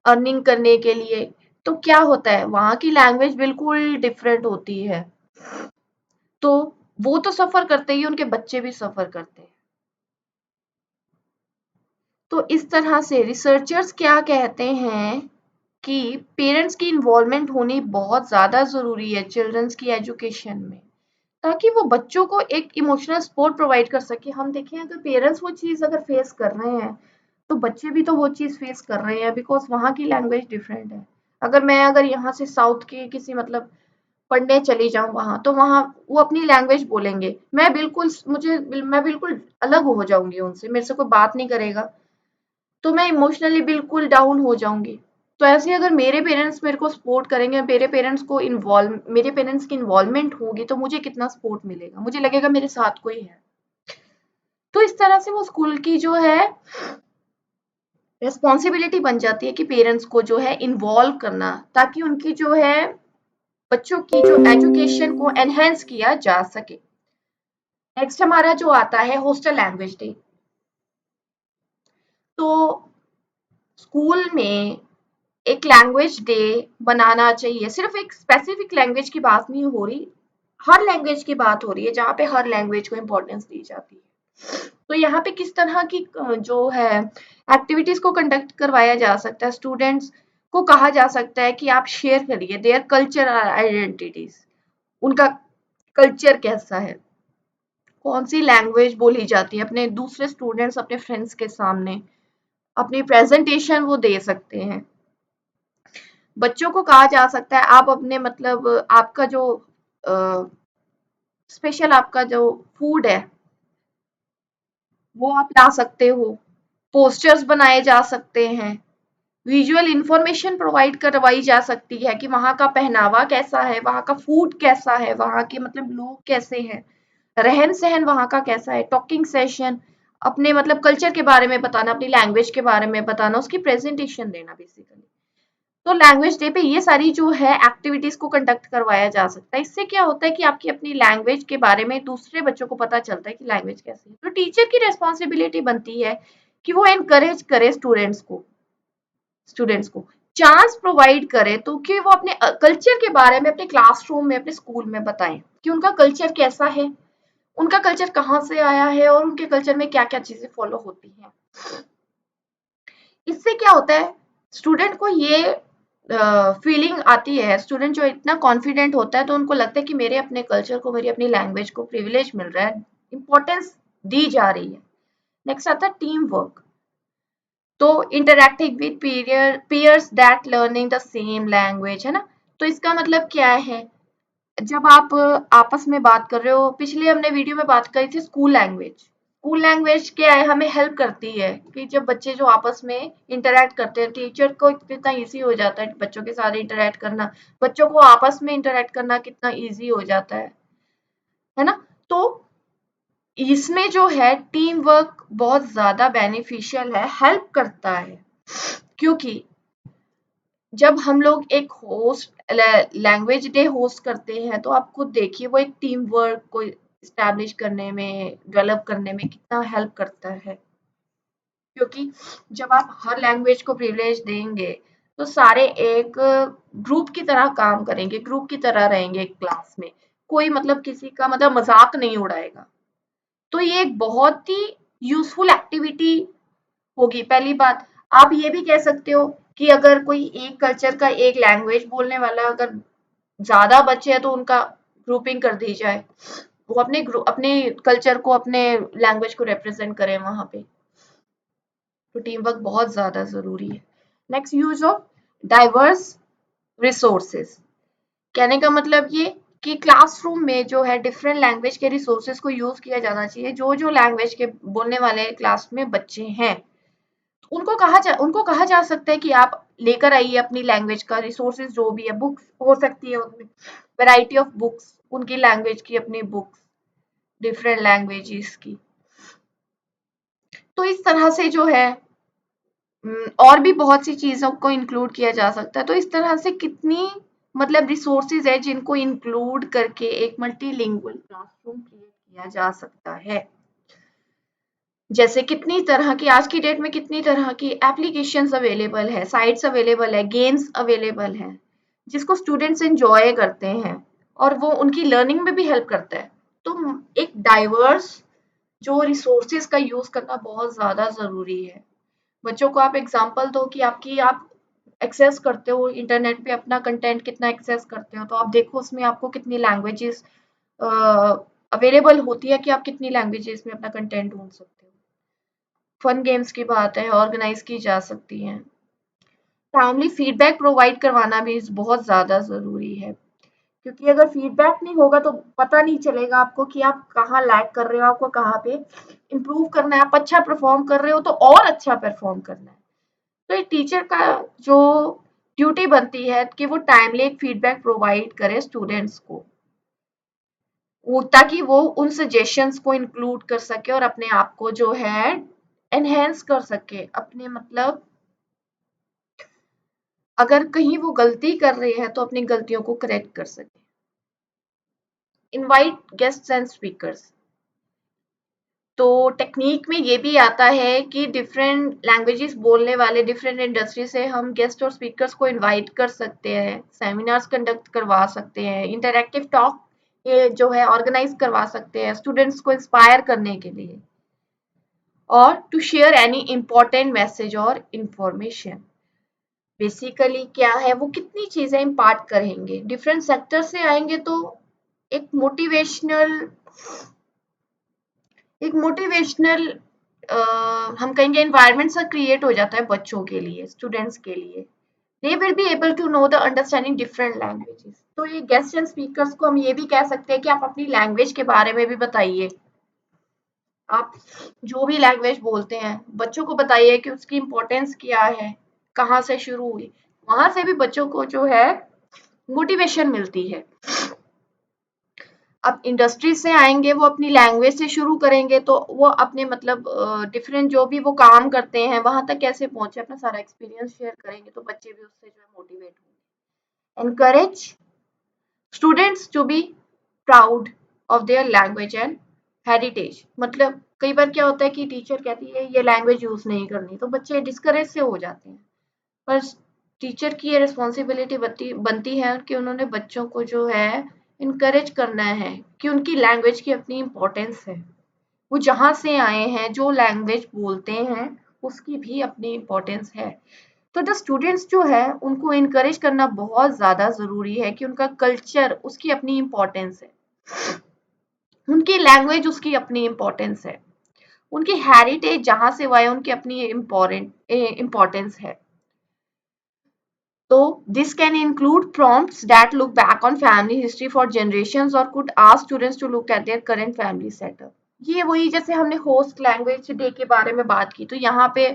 अर्निंग करने के लिए। तो क्या होता है, वहाँ की लैंग्वेज बिल्कुल डिफरेंट होती है, तो वो तो सफर करते ही, उनके बच्चे भी सफर करते हैं। तो इस तरह से रिसर्चर्स क्या कहते हैं कि पेरेंट्स की इन्वॉल्वमेंट होनी बहुत ज़्यादा ज़रूरी है चिल्ड्रंस की एजुकेशन में, ताकि वो बच्चों को एक इमोशनल सपोर्ट प्रोवाइड कर सके। हम देखें, अगर पेरेंट्स वो चीज़ अगर फेस कर रहे हैं, तो बच्चे भी तो वो चीज़ फेस कर रहे हैं, बिकॉज वहाँ की लैंग्वेज डिफरेंट है। अगर यहाँ से साउथ के किसी मतलब पढ़ने चली जाऊँ वहाँ, तो वहाँ वो अपनी लैंग्वेज बोलेंगे, मैं बिल्कुल अलग हो जाऊंगी उनसे, मेरे से कोई बात नहीं करेगा, तो मैं इमोशनली बिल्कुल डाउन हो जाऊंगी। तो ऐसे अगर मेरे पेरेंट्स मेरे को सपोर्ट करेंगे, मेरे पेरेंट्स की इन्वॉल्वमेंट होगी, तो मुझे कितना सपोर्ट मिलेगा, मुझे लगेगा मेरे साथ कोई है। तो इस तरह से वो स्कूल की जो है रिस्पॉन्सिबिलिटी बन जाती है कि पेरेंट्स को जो है इन्वॉल्व करना, ताकि उनकी जो है बच्चों की जो एजुकेशन को एनहेंस किया जा सके। नेक्स्ट हमारा जो आता है हॉस्टल लैंग्वेज डे। तो स्कूल में एक लैंग्वेज डे बनाना चाहिए। सिर्फ एक स्पेसिफिक लैंग्वेज की बात नहीं हो रही, हर लैंग्वेज की बात हो रही है, जहाँ पे हर लैंग्वेज को इम्पोर्टेंस दी जाती है। तो यहाँ पे किस तरह की जो है एक्टिविटीज को कंडक्ट करवाया जा सकता है, स्टूडेंट्स को कहा जा सकता है कि आप शेयर करिए देयर कल्चरल आइडेंटिटीज, उनका कल्चर कैसा है, कौन सी लैंग्वेज बोली जाती है, अपने दूसरे स्टूडेंट्स अपने फ्रेंड्स के सामने अपनी प्रेजेंटेशन वो दे सकते हैं। बच्चों को कहा जा सकता है आप अपने मतलब आपका जो स्पेशल आपका जो फूड है वो आप ला सकते हो, पोस्टर्स बनाए जा सकते हैं, विजुअल इंफॉर्मेशन प्रोवाइड करवाई जा सकती है कि वहाँ का पहनावा कैसा है, वहाँ का फूड कैसा है, वहाँ के मतलब लोग कैसे हैं, रहन सहन वहाँ का कैसा है, टॉकिंग सेशन, अपने मतलब कल्चर के बारे में बताना, अपनी लैंग्वेज के बारे में बताना, उसकी प्रेजेंटेशन देना बेसिकली। तो लैंग्वेज डे पे ये सारी जो है एक्टिविटीज को कंडक्ट करवाया जा सकता है। इससे क्या होता है कि आपकी अपनी लैंग्वेज के बारे में दूसरे बच्चों को पता चलता है कि लैंग्वेज कैसी है। तो टीचर की रिस्पॉन्सिबिलिटी बनती है कि वो एनकरेज करे स्टूडेंट्स को चांस प्रोवाइड करे, तो कि वो अपने कल्चर के बारे में अपने क्लासरूम में, अपने स्कूल में बताएं कि उनका कल्चर कैसा है, उनका कल्चर कहाँ से आया है और उनके कल्चर में क्या क्या चीजें फॉलो होती हैं। इससे क्या होता है, स्टूडेंट को ये फीलिंग आती है, स्टूडेंट जो इतना कॉन्फिडेंट होता है, तो उनको लगता है कि मेरे अपने कल्चर को, मेरी अपनी लैंग्वेज को प्रिविलेज मिल रहा है, इम्पोर्टेंस दी जा रही है। नेक्स्ट आता है टीम वर्क। तो interacting with peers that learning the same language, है ना। तो इसका मतलब क्या है, जब आप आपस में बात कर रहे हो, पिछले हमने वीडियो में बात करी थी स्कूल लैंग्वेज, स्कूल लैंग्वेज क्या है, हमें हेल्प करती है कि जब बच्चे जो आपस में इंटरेक्ट करते हैं, टीचर को कितना इजी हो जाता है बच्चों के साथ इंटरेक्ट करना, बच्चों को आपस में इंटरेक्ट करना कितना इजी हो जाता है ना। तो इसमें जो है टीम वर्क बहुत ज्यादा बेनिफिशियल है, हेल्प करता है, क्योंकि जब हम लोग एक होस्ट लैंग्वेज डे होस्ट करते हैं तो आप खुद देखिए वो एक टीम वर्क को इस्टेब्लिश करने में, डेवलप करने में कितना हेल्प करता है। क्योंकि जब आप हर लैंग्वेज को प्रिविलेज देंगे तो सारे एक ग्रुप की तरह काम करेंगे, ग्रुप की तरह रहेंगे क्लास में, कोई मतलब किसी का मतलब मजाक नहीं उड़ाएगा। तो ये एक बहुत ही यूजफुल एक्टिविटी होगी। पहली बात, आप ये भी कह सकते हो कि अगर कोई एक कल्चर का एक लैंग्वेज बोलने वाला अगर ज्यादा बच्चे हैं तो उनका ग्रुपिंग कर दी जाए, वो अपने कल्चर को, अपने लैंग्वेज को रिप्रेजेंट करें वहां पे। तो टीम वर्क बहुत ज्यादा जरूरी है। Next, use of diverse resources. कहने का मतलब ये कि क्लासरूम में जो है डिफरेंट लैंग्वेज के रिसोर्सेज को यूज किया जाना चाहिए। जो जो लैंग्वेज के बोलने वाले क्लास में बच्चे हैं उनको कहा जा सकता है कि आप लेकर आइए अपनी लैंग्वेज का रिसोर्सेज, जो भी है, बुक्स हो सकती है उनमें, वैरायटी ऑफ बुक्स, उनकी लैंग्वेज की अपनी बुक्स, डिफरेंट लैंग्वेजेस की। तो इस तरह से जो है और भी बहुत सी चीजों को इंक्लूड किया जा सकता है। तो इस तरह से कितनी मतलब रिसोर्सेज है जिनको इंक्लूड करके एक मल्टीलिंगुअल क्लासरूम क्रिएट किया जा सकता है। जैसे कितनी तरह की आज की डेट में कितनी तरह की एप्लीकेशंस अवेलेबल है, साइट्स अवेलेबल है, गेम्स अवेलेबल हैं, जिसको स्टूडेंट्स एंजॉय करते हैं और वो उनकी लर्निंग में भी हेल्प करता है। तो एक डाइवर्स जो रिसोर्सेज का यूज करना बहुत ज्यादा जरूरी है। बच्चों को आप एग्जांपल दो कि आप एक्सेस करते हो इंटरनेट पे, अपना कंटेंट कितना एक्सेस करते हो, तो आप देखो उसमें आपको कितनी लैंग्वेजेस अवेलेबल होती है कि आप कितनी लैंग्वेजेस में अपना कंटेंट ढूंढ सकते हो। फन गेम्स की बात है, ऑर्गेनाइज की जा सकती हैं। टाइमली फीडबैक प्रोवाइड करवाना भी बहुत ज्यादा जरूरी है, क्योंकि अगर फीडबैक नहीं होगा तो पता नहीं चलेगा आपको कि आप कहाँ लैग कर रहे हो, आपको कहाँ पे इम्प्रूव करना है। आप अच्छा परफॉर्म कर रहे हो तो और अच्छा परफॉर्म करना है। तो एक टीचर का जो ड्यूटी बनती है कि वो टाइमली एक फीडबैक प्रोवाइड करे स्टूडेंट्स को, वो ताकि वो उन सजेशंस को इंक्लूड कर सके और अपने आप को जो है एनहेंस कर सके, अपने मतलब अगर कहीं वो गलती कर रहे हैं तो अपनी गलतियों को करेक्ट कर सके। Invite guests and speakers. तो टेक्निक में ये भी आता है कि डिफरेंट लैंग्वेजेस बोलने वाले डिफरेंट इंडस्ट्री से हम गेस्ट और स्पीकर्स को इनवाइट कर सकते हैं, सेमिनार्स कंडक्ट करवा सकते हैं, इंटरैक्टिव टॉक जो है ऑर्गेनाइज करवा सकते हैं स्टूडेंट्स को इंस्पायर करने के लिए, और to share any important message और इंफॉर्मेशन। बेसिकली क्या है, वो कितनी चीजें इम्पार्ट करेंगे, डिफरेंट सेक्टर से आएंगे तो एक मोटिवेशनल एक मोटिवेशनल हम कहेंगे एनवायरनमेंट सा क्रिएट हो जाता है बच्चों के लिए, स्टूडेंट्स के लिए। They will be able to know the understanding different languages. तो ये गेस्ट एंड स्पीकर्स को हम ये भी कह सकते हैं कि आप अपनी लैंग्वेज के बारे में भी बताइए। आप जो भी लैंग्वेज बोलते हैं बच्चों को बताइए कि उसकी इम्पोर्टेंस क्या है, कहाँ से शुरू हुई। वहां से भी बच्चों को जो है मोटिवेशन मिलती है। अब इंडस्ट्री से आएंगे, वो अपनी लैंग्वेज से शुरू करेंगे तो वो अपने मतलब डिफरेंट जो भी वो काम करते हैं वहां तक कैसे पहुंचे, अपना सारा एक्सपीरियंस शेयर करेंगे तो बच्चे भी उससे जो है मोटिवेट होंगे। Encourage students to be proud of their language and heritage. मतलब कई बार क्या होता है कि टीचर कहती है ये लैंग्वेज यूज नहीं करनी, तो बच्चे डिस्करेज से हो जाते हैं। पर टीचर की ये रिस्पॉन्सिबिलिटी बनती है कि उन्होंने बच्चों को जो है इनकरेज करना है कि उनकी लैंग्वेज की अपनी इम्पोर्टेंस है। वो जहाँ से आए हैं, जो लैंग्वेज बोलते हैं, उसकी भी अपनी इम्पोर्टेंस है। तो द स्टूडेंट्स जो है उनको इनकरेज करना बहुत ज़्यादा ज़रूरी है कि उनका कल्चर उसकी अपनी इम्पोर्टेंस है, उनकी लैंग्वेज उसकी अपनी इम्पोर्टेंस है, उनकी हेरिटेज जहाँ से वो आए उनकी अपनी इम्पोर्टेंस है। So this can include prompts that look back on family history for generations or could ask students to look at their current family setup. ये वही जैसे हमने होस्ट लैंग्वेज डे के बारे में बात की, तो यहाँ पे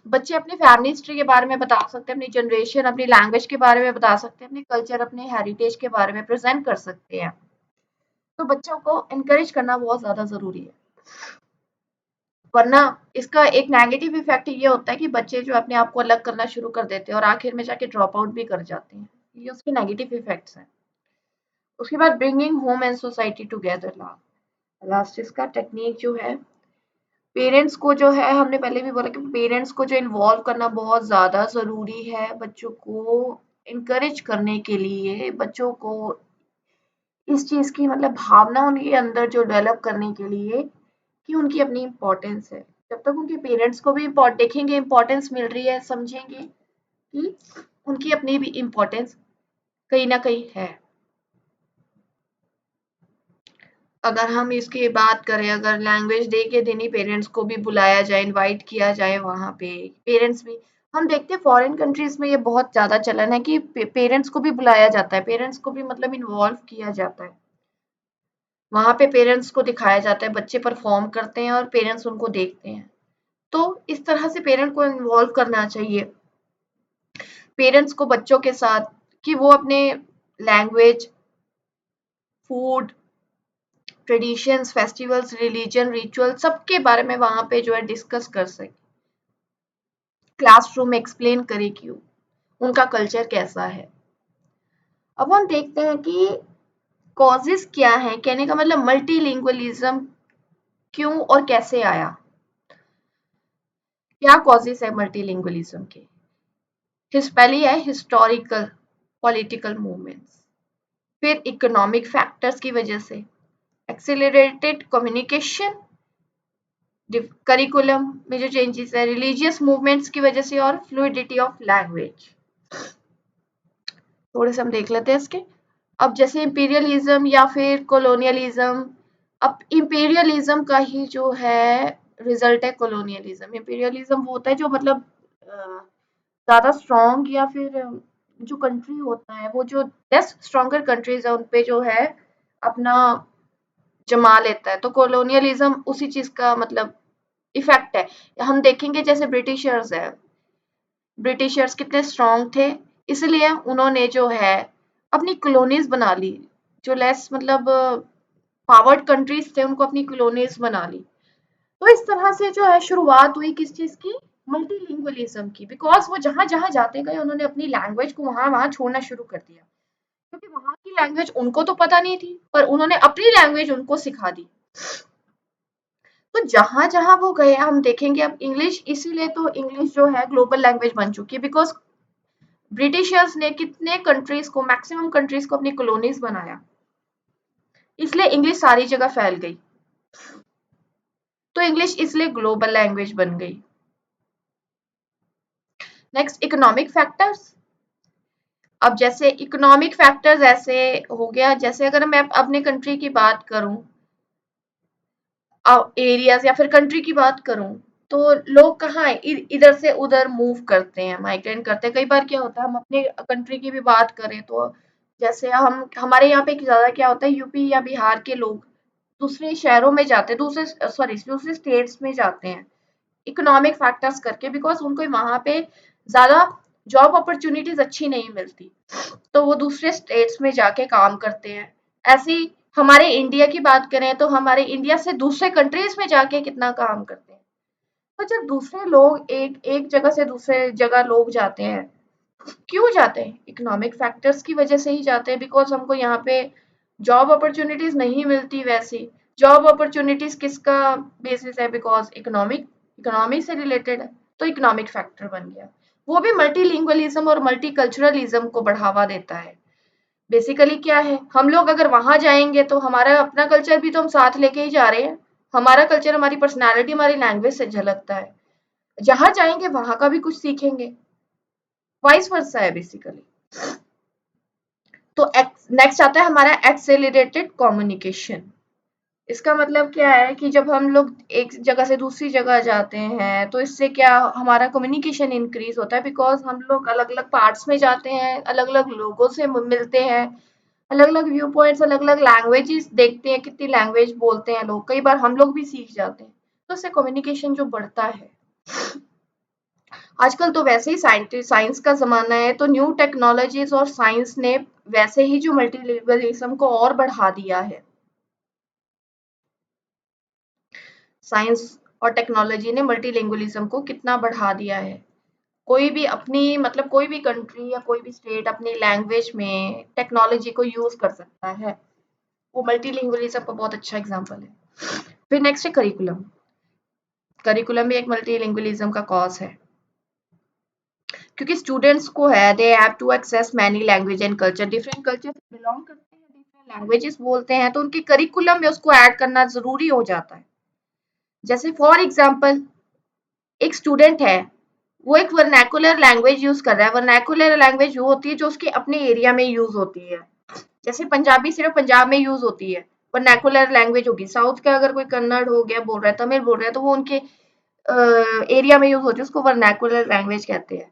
बच्चे अपनी फैमिली हिस्ट्री के बारे में बता सकते हैं, अपनी जनरेशन, अपनी लैंग्वेज के बारे में बता सकते हैं, अपने कल्चर, अपने हेरिटेज के बारे में प्रेजेंट कर सकते हैं। तो बच्चों को एनकरेज करना बहुत ज़्यादा ज़रूरी है। वरना इसका एक नेगेटिव इफेक्ट ये होता है कि बच्चे जो अपने आप को अलग करना शुरू कर देते हैं और आखिर में जाके ड्रॉप आउट भी कर जाते हैं। ये उसके नेगेटिव इफेक्ट्स हैं। उसके बाद bringing home and society together, last इसका टेक्निक जो है, पेरेंट्स को जो है, हमने पहले भी बोला कि पेरेंट्स को जो इन्वॉल्व करना बहुत ज़्यादा ज़रूरी है बच्चों को इनकरेज करने के लिए, बच्चों को इस चीज़ की मतलब भावना उनके अंदर जो डेवलप करने के लिए कि उनकी अपनी इम्पोर्टेंस है। जब तक उनके पेरेंट्स को भी देखेंगे इम्पोर्टेंस मिल रही है, समझेंगे कि उनकी अपनी भी इम्पोर्टेंस कहीं ना कहीं है। अगर हम इसकी बात करें, अगर लैंग्वेज डे के दिन ही पेरेंट्स को भी बुलाया जाए, इनवाइट किया जाए वहाँ पे, पेरेंट्स भी, हम देखते हैं फॉरेन कंट्रीज में ये बहुत ज़्यादा चलन है कि पेरेंट्स को भी बुलाया जाता है, पेरेंट्स को भी मतलब इन्वॉल्व किया जाता है। वहाँ पे पेरेंट्स को दिखाया जाता है, बच्चे परफॉर्म करते हैं और पेरेंट्स उनको देखते हैं। तो इस तरह से पेरेंट को इन्वॉल्व करना चाहिए, पेरेंट्स को बच्चों के साथ, कि वो अपने language, food, traditions, festivals, religion, ritual सबके बारे में वहाँ पे जो है डिस्कस कर सके, क्लासरूम में एक्सप्लेन करे कि उनका कल्चर कैसा है। अब हम देखते हैं कि कॉजेस क्या हैं, कहने का मतलब मल्टीलिंगुअलिज्म क्यों और कैसे आया, क्या कॉजेस है मल्टीलिंगुअलिज्म के। पहली है हिस्टोरिकल पॉलिटिकल मूवमेंट्स, फिर इकोनॉमिक फैक्टर्स की वजह से, एक्सेलरेटेड कम्युनिकेशन, करिकुलम में जो चेंजेस है, रिलीजियस मूवमेंट्स की वजह से, और फ्लूइडिटी ऑफ लैंग्वेज। थोड़े से हम देख लेते हैं इसके। अब जैसे इंपीरियलिज्म या फिर कॉलोनियलिज्म, अब इंपीरियलिज्म का ही जो है रिजल्ट है कॉलोनियलिज्म। इंपीरियलिज्म वो होता है जो मतलब ज्यादा स्ट्रॉन्ग या फिर जो कंट्री होता है वो जो 10 स्ट्रॉन्गर कंट्रीज है उन पे जो है अपना जमा लेता है, तो कॉलोनियलिज्म उसी चीज का मतलब इफेक्ट है। हम देखेंगे जैसे ब्रिटिशर्स है, ब्रिटिशर्स कितने स्ट्रॉन्ग थे, इसलिए उन्होंने जो है अपनी कॉलोनीज बना ली, जो लेस मतलब पावर्ड कंट्रीज थे उनको अपनी कॉलोनीज बना ली। तो इस तरह से जो है शुरुआत हुई किस चीज की, मल्टीलिंगुअलिज्म की, बिकॉज वो जहां जहां जाते गए उन्होंने अपनी लैंग्वेज को वहां वहां छोड़ना शुरू कर दिया, क्योंकि वहां की लैंग्वेज उनको तो पता नहीं थी पर उन्होंने अपनी लैंग्वेज उनको सिखा दी। तो जहां जहां वो गए हम देखेंगे, अब इंग्लिश, इसीलिए तो इंग्लिश जो है ग्लोबल लैंग्वेज बन चुकी है, बिकॉज ब्रिटिशर्स ने कितने कंट्रीज को, मैक्सिमम कंट्रीज को अपनी कॉलोनीज बनाया, इसलिए इंग्लिश सारी जगह फैल गई, तो इंग्लिश इसलिए ग्लोबल लैंग्वेज बन गई। Next economic factors. अब जैसे इकोनॉमिक फैक्टर्स ऐसे हो गया, जैसे अगर मैं अपने कंट्री की बात करूं, एरियाज या फिर कंट्री की बात करूं, तो लोग कहाँ इधर से उधर मूव करते हैं, माइग्रेट करते हैं। कई बार क्या होता है, हम अपने कंट्री की भी बात करें तो जैसे हम हमारे यहाँ पे ज्यादा क्या होता है, यूपी या बिहार के लोग दूसरे शहरों में जाते हैं, दूसरे सॉरी दूसरे स्टेट्स में जाते हैं इकोनॉमिक फैक्टर्स करके, बिकॉज उनको वहां पे ज्यादा जॉब अपॉर्चुनिटीज अच्छी नहीं मिलती, तो वो दूसरे स्टेट्स में जाके काम करते हैं। ऐसे ही हमारे इंडिया की बात करें तो हमारे इंडिया से दूसरे कंट्रीज में जाके कितना काम करते हैं। तो जब दूसरे लोग एक एक जगह से दूसरे जगह लोग जाते हैं, क्यों जाते हैं, इकोनॉमिक फैक्टर्स की वजह से ही जाते हैं, बिकॉज हमको यहाँ पे जॉब अपॉर्चुनिटीज नहीं मिलती। वैसी जॉब अपॉर्चुनिटीज किसका बेसिस है, बिकॉज इकोनॉमी से रिलेटेड है, तो इकोनॉमिक फैक्टर बन गया। वो भी मल्टीलिंगुअलिज्म और मल्टीकल्चरलिज्म को बढ़ावा देता है। बेसिकली क्या है, हम लोग अगर वहां जाएंगे तो हमारा अपना कल्चर भी तो हम साथ लेके ही जा रहे हैं, हमारा कल्चर, हमारी पर्सनैलिटी हमारी लैंग्वेज से झलकता है, जहां जाएंगे वहां का भी कुछ सीखेंगे, वाइस वर्सा है बेसिकली। तो नेक्स्ट आता है हमारा एक्सेलरेटेड कम्युनिकेशन। इसका मतलब क्या है कि जब हम लोग एक जगह से दूसरी जगह जाते हैं तो इससे क्या हमारा कम्युनिकेशन इंक्रीज होता है, बिकॉज हम लोग अलग अलग पार्ट्स में जाते हैं, अलग अलग लोगों से मिलते हैं, अलग अलग व्यू पॉइंट्स, अलग अलग लैंग्वेजेस देखते हैं, कितनी लैंग्वेज बोलते हैं लोग, कई बार हम लोग भी सीख जाते हैं, तो उससे कम्युनिकेशन जो बढ़ता है। आजकल तो वैसे ही साइंस का ज़माना है, तो न्यू टेक्नोलॉजीज़ और साइंस ने वैसे ही जो मल्टीलिंगुअलिज़्म को और बढ़ा दिया है। साइंस और टेक्नोलॉजी ने मल्टीलिंगुअलिज़्म को कितना बढ़ा दिया है। कोई भी अपनी मतलब कोई भी कंट्री या कोई भी स्टेट अपनी लैंग्वेज में टेक्नोलॉजी को यूज़ कर सकता है। वो मल्टीलिंगुअलिज़्म का बहुत अच्छा एग्ज़ाम्पल है। फिर नेक्स्ट है करिकुलम। करिकुलम भी एक मल्टीलिंगुअलिज़्म का कॉज़ है। क्योंकि स्टूडेंट्स को है they have to access many language and culture, different culture से बिलोंग करते हैं, डिफरेंट लैंग्वेजेस बोलते हैं, तो उनके करिकुलम में उसको ऐड करना जरूरी हो जाता है। जैसे फॉर एग्जांपल एक स्टूडेंट है, वो एक वर्नैकुलर लैंग्वेज यूज कर रहा है। वर्नैकुलर लैंग्वेज वो होती है जो उसके अपने एरिया में यूज होती है। जैसे पंजाबी सिर्फ पंजाब में यूज होती है, वर्नैकुलर लैंग्वेज होगी। साउथ का अगर कोई कन्नड़ हो गया बोल रहा है, तमिल बोल रहा है, तो वो उनके एरिया में यूज होती है, उसको वर्नैकुलर लैंग्वेज कहते हैं।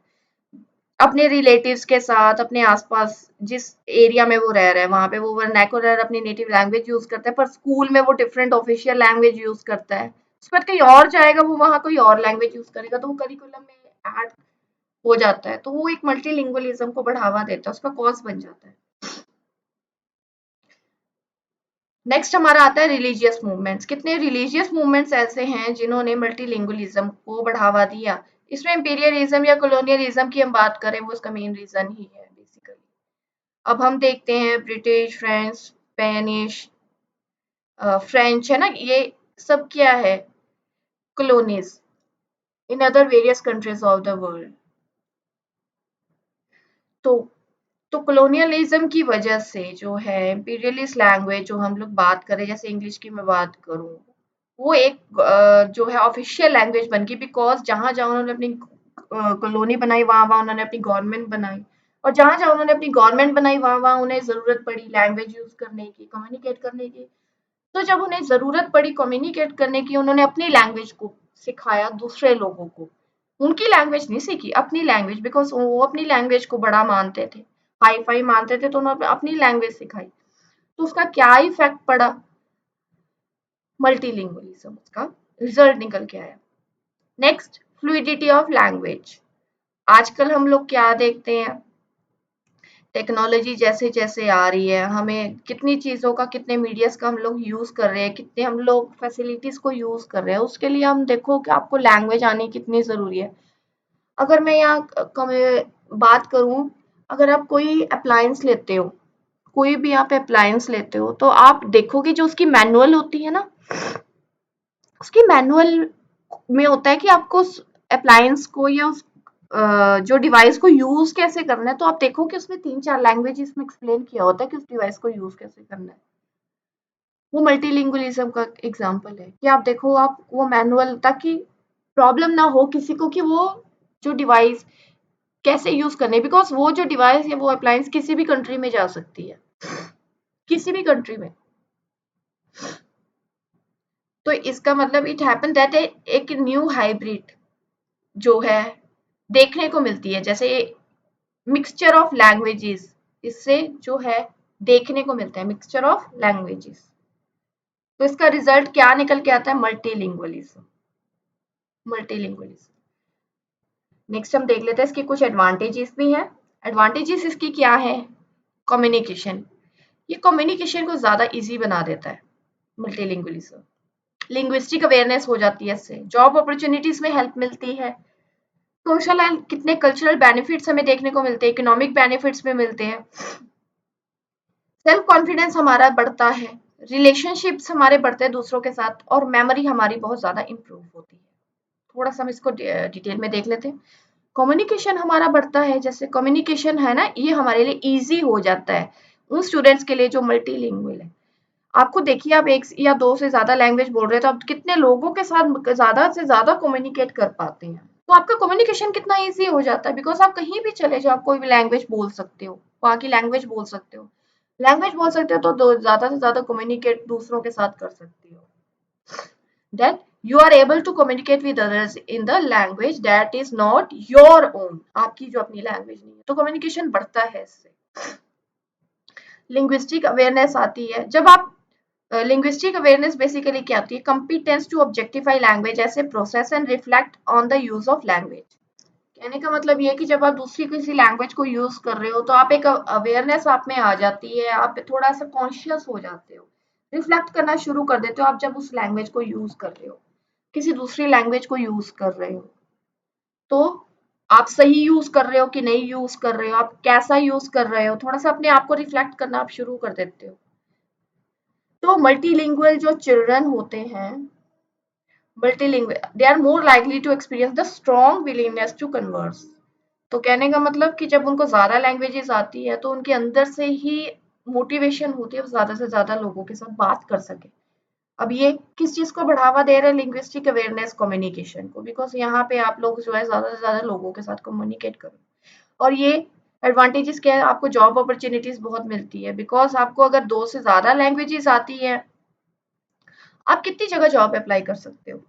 अपने रिलेटिव्स के साथ, अपने आसपास जिस एरिया में वो रह रहा है, वहाँ पे वो वर्नैकुलर अपनी नेटिव लैंग्वेज यूज़ करता है, पर स्कूल में वो डिफरेंट ऑफिशियल लैंग्वेज यूज़ करता है। उसके बाद कहीं और जाएगा, वो वहाँ कोई और लैंग्वेज यूज़ करेगा, तो वो करिकुलम में ऐड हो जाता है। तो वो एक मल्टीलिंगुअलिज्म को बढ़ावा देता है, उसका कॉज बन जाता है। नेक्स्ट हमारा आता है रिलीजियस मूवमेंट्स। कितने रिलीजियस मूवमेंट्स ऐसे हैं जिन्होंने मल्टीलिंगुअलिज्म को बढ़ावा दिया। इसमें इंपीरियलिज्म या कॉलोनियलिज्म की हम बात करें, वो उसका मेन रीजन ही है बेसिकली। अब हम देखते हैं ब्रिटिश, फ्रेंच, स्पेनिश, फ्रेंच है ना, ये सब क्या है, colonies in other various countries of the world. तो कॉलोनियलिज्म की वजह से जो है इंपीरियलिस्ट लैंग्वेज जो हम लोग बात करें, जैसे इंग्लिश की मैं बात करूं, वो एक जो है ऑफिशियल लैंग्वेज बन गई, बिकॉज जहां जहां उन्होंने अपनी कॉलोनी बनाई, वहां वहां उन्होंने अपनी गवर्नमेंट बनाई, और जहां जहां उन्होंने अपनी गवर्नमेंट बनाई, वहां वहां उन्हें जरूरत पड़ी लैंग्वेज यूज करने की, कम्युनिकेट करने की। तो जब उन्हें ज़रूरत पड़ी कम्युनिकेट करने की, उन्होंने अपनी लैंग्वेज को सिखाया दूसरे लोगों को। उनकी लैंग्वेज नहीं सीखी, अपनी लैंग्वेज, बिकॉज़ वो अपनी लैंग्वेज को बड़ा मानते थे, हाई-फाई मानते थे, तो उन्होंने अपनी लैंग्वेज सिखाई। तो उसका क्या इफ़ेक्ट पड़ा? मल्टीलिंगुअलिज़्म, उसका रिज़ल्ट निकल के आया। Next, fluidity of language. आजकल हम लोग क्या देखते हैं, टेक्नोलॉजी जैसे जैसे आ रही है, हमें कितनी चीज़ों का, कितने मीडियाज़ का हम लोग यूज़ कर रहे हैं, कितने हम लोग फैसिलिटीज़ को यूज़ कर रहे हैं, उसके लिए हम देखो कि आपको लैंग्वेज आनी कितनी ज़रूरी है। अगर मैं यहाँ बात करूँ, अगर आप कोई अप्लायंस लेते हो, कोई भी आप अप्लायंस लेते हो, तो आप देखोगे जो उसकी मैनुअल होती है ना, उसकी मैनुअल में होता है कि आपको उस अप्लायंस को या उस जो डिवाइस को यूज कैसे करना है, तो आप देखो कि उसमें 3-4 लैंग्वेजेस में एक्सप्लेन किया होता है कि उस डिवाइस को यूज कैसे करना है। वो मल्टीलिंगुअलिज्म का एग्जांपल है कि आप देखो, आप वो मैनुअल, ताकि प्रॉब्लम ना हो किसी को कि वो जो डिवाइस कैसे यूज करने, बिकॉज वो जो डिवाइस है, वो अप्लायंस किसी भी कंट्री में जा सकती है, किसी भी कंट्री में। तो इसका मतलब इट हैपन दैट एक न्यू हाइब्रिड जो है देखने को मिलती है, जैसे मिक्सचर ऑफ लैंग्वेजेस, इससे जो है देखने को मिलता है मिक्सचर ऑफ लैंग्वेजेस। तो इसका रिजल्ट क्या निकल के आता है? मल्टीलिंगुअलिज्म। मल्टीलिंगुअलिज्म। नेक्स्ट हम देख लेते हैं इसके कुछ एडवांटेजेस भी हैं। एडवांटेजेस इसकी क्या है? कम्युनिकेशन, ये कम्युनिकेशन को ज्यादा इजी बना देता है मल्टीलिंगुअलिज्म। लिंग्विस्टिक अवेयरनेस हो जाती है इससे, जॉब अपॉर्चुनिटीज में हेल्प मिलती है, सोशल एंड कितने कल्चरल बेनिफिट्स हमें देखने को मिलते हैं, इकोनॉमिक बेनिफिट्स में मिलते हैं, सेल्फ कॉन्फिडेंस हमारा बढ़ता है, रिलेशनशिप्स हमारे बढ़ते हैं दूसरों के साथ, और मेमोरी हमारी बहुत ज़्यादा इम्प्रूव होती है। थोड़ा सा हम इसको डिटेल में देख लेते हैं। कम्युनिकेशन हमारा बढ़ता है, जैसे कम्युनिकेशन है ना, ये हमारे लिए ईजी हो जाता है उन स्टूडेंट्स के लिए जो मल्टीलिंगुअल है। आपको देखिए, आप एक या दो से ज़्यादा लैंग्वेज बोल रहे हैं, तो आप कितने लोगों के साथ ज़्यादा से ज़्यादा कम्युनिकेट कर पाते हैं। तो आपका कम्युनिकेशन कितना ईजी हो जाता है, बिकॉज आप कहीं भी चले जाओ, आप कोई भी लैंग्वेज बोल सकते हो, वहाँ की लैंग्वेज बोल सकते हो। लैंग्वेज बोल सकते हो तो ज़्यादा से ज़्यादा कम्युनिकेट दूसरों के साथ कर सकते हो। That you are able to communicate with others in the language that is not your own, आपकी जो अपनी लैंग्वेज नहीं है, तो कम्युनिकेशन बढ़ता है इससे। लिंग्विस्टिक अवेयरनेस आती है। जब आप लिंग्विस्टिक अवेयरनेस बेसिकली क्या होती है? कंपिटेंस टू ऑब्जेक्टिफाई लैंग्वेज ऐसे process and reflect on the use of language. कहने का मतलब ये है कि जब आप दूसरी किसी लैंग्वेज को यूज कर रहे हो तो आप एक अवेयरनेस आप में आ जाती है, आप थोड़ा सा कॉन्शियस हो जाते हो, रिफ्लेक्ट करना शुरू कर देते हो आप जब उस लैंग्वेज को यूज कर रहे हो, किसी दूसरी लैंग्वेज को यूज कर रहे हो। तो आप सही यूज कर रहे हो कि नहीं यूज कर रहे हो, आप कैसा यूज कर रहे हो, थोड़ा सा अपने आप को रिफ्लेक्ट करना आप शुरू कर देते हो। तो मल्टीलिंगुअल जो चिल्ड्रन होते हैं, multilingual they are more likely to experience the strong willingness to converse. तो कहने का मतलब कि जब उनको ज़्यादा लैंग्वेजेस आती है तो उनके अंदर से ही मोटिवेशन होती है वो ज़्यादा से ज़्यादा लोगों के साथ बात कर सके। अब ये किस चीज़ को बढ़ावा दे रहे हैं? लिंग्विस्टिक अवेयरनेस कम्युनिकेशन को, बिकॉज़ यहाँ पे आप लोग जो है ज़्यादा से ज़्यादा लोगों के साथ कम्युनिकेट करो। और ये एडवांटेजेस क्या है? आपको जॉब अपॉर्च्युनिटीज़ बहुत मिलती है, बिकॉज़ आपको अगर 2 से ज़्यादा लैंग्वेजेस आती हैं, आप कितनी जगह जॉब अप्लाई कर सकते हो।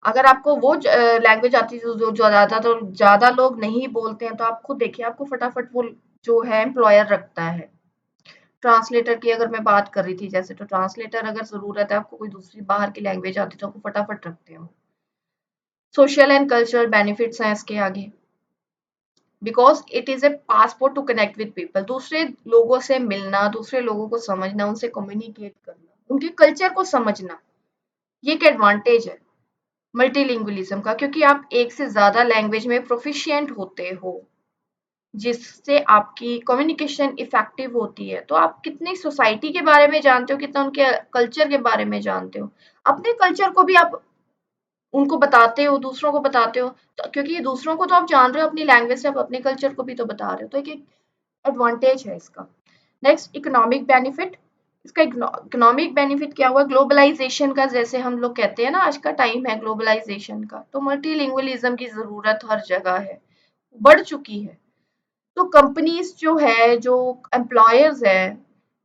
अगर आपको वो लैंग्वेज आती है जो ज़्यादा लोग नहीं बोलते हैं, तो आप खुद देखिए आपको फटाफट वो जो है एम्प्लॉयर रखता है। ट्रांसलेटर की अगर मैं बात कर रही थी जैसे, तो ट्रांसलेटर अगर ज़रूरत है आपको, कोई दूसरी बाहर की लैंग्वेज आती है तो आपको फटाफट रखते हो। सोशल एंड कल्चरल बेनिफिट्स हैं इसके आगे, because it is a passport to connect with people. दूसरे लोगों से मिलना, दूसरे लोगों को समझना, उनसे कम्युनिकेट करना, उनके कल्चर को समझना, ये एक एडवांटेज है मल्टीलिंगुअलिज्म का, क्योंकि आप एक से ज़्यादा लैंग्वेज में प्रोफिशिएंट होते हो, जिससे आपकी कम्युनिकेशन इफेक्टिव होती है। तो आप कितनी सोसाइटी के बारे में जानते हो, कितना उनके कल्चर के बारे में जानते हो। अपने कल्चर को भी आप उनको बताते हो, दूसरों को बताते हो, तो क्योंकि दूसरों को तो आप जान रहे हो अपनी लैंग्वेज से, आप अपने कल्चर को भी तो बता रहे हो। तो एक एडवांटेज है इसका। Next economic benefit. इसका इकोनॉमिक बेनिफिट क्या हुआ? ग्लोबलाइजेशन का, जैसे हम लोग कहते हैं ना आज का टाइम है ग्लोबलाइजेशन का, तो मल्टीलिंगुअलिज्म की जरूरत हर जगह है, बढ़ चुकी है। तो कंपनीज जो है, जो एम्प्लॉयर्स है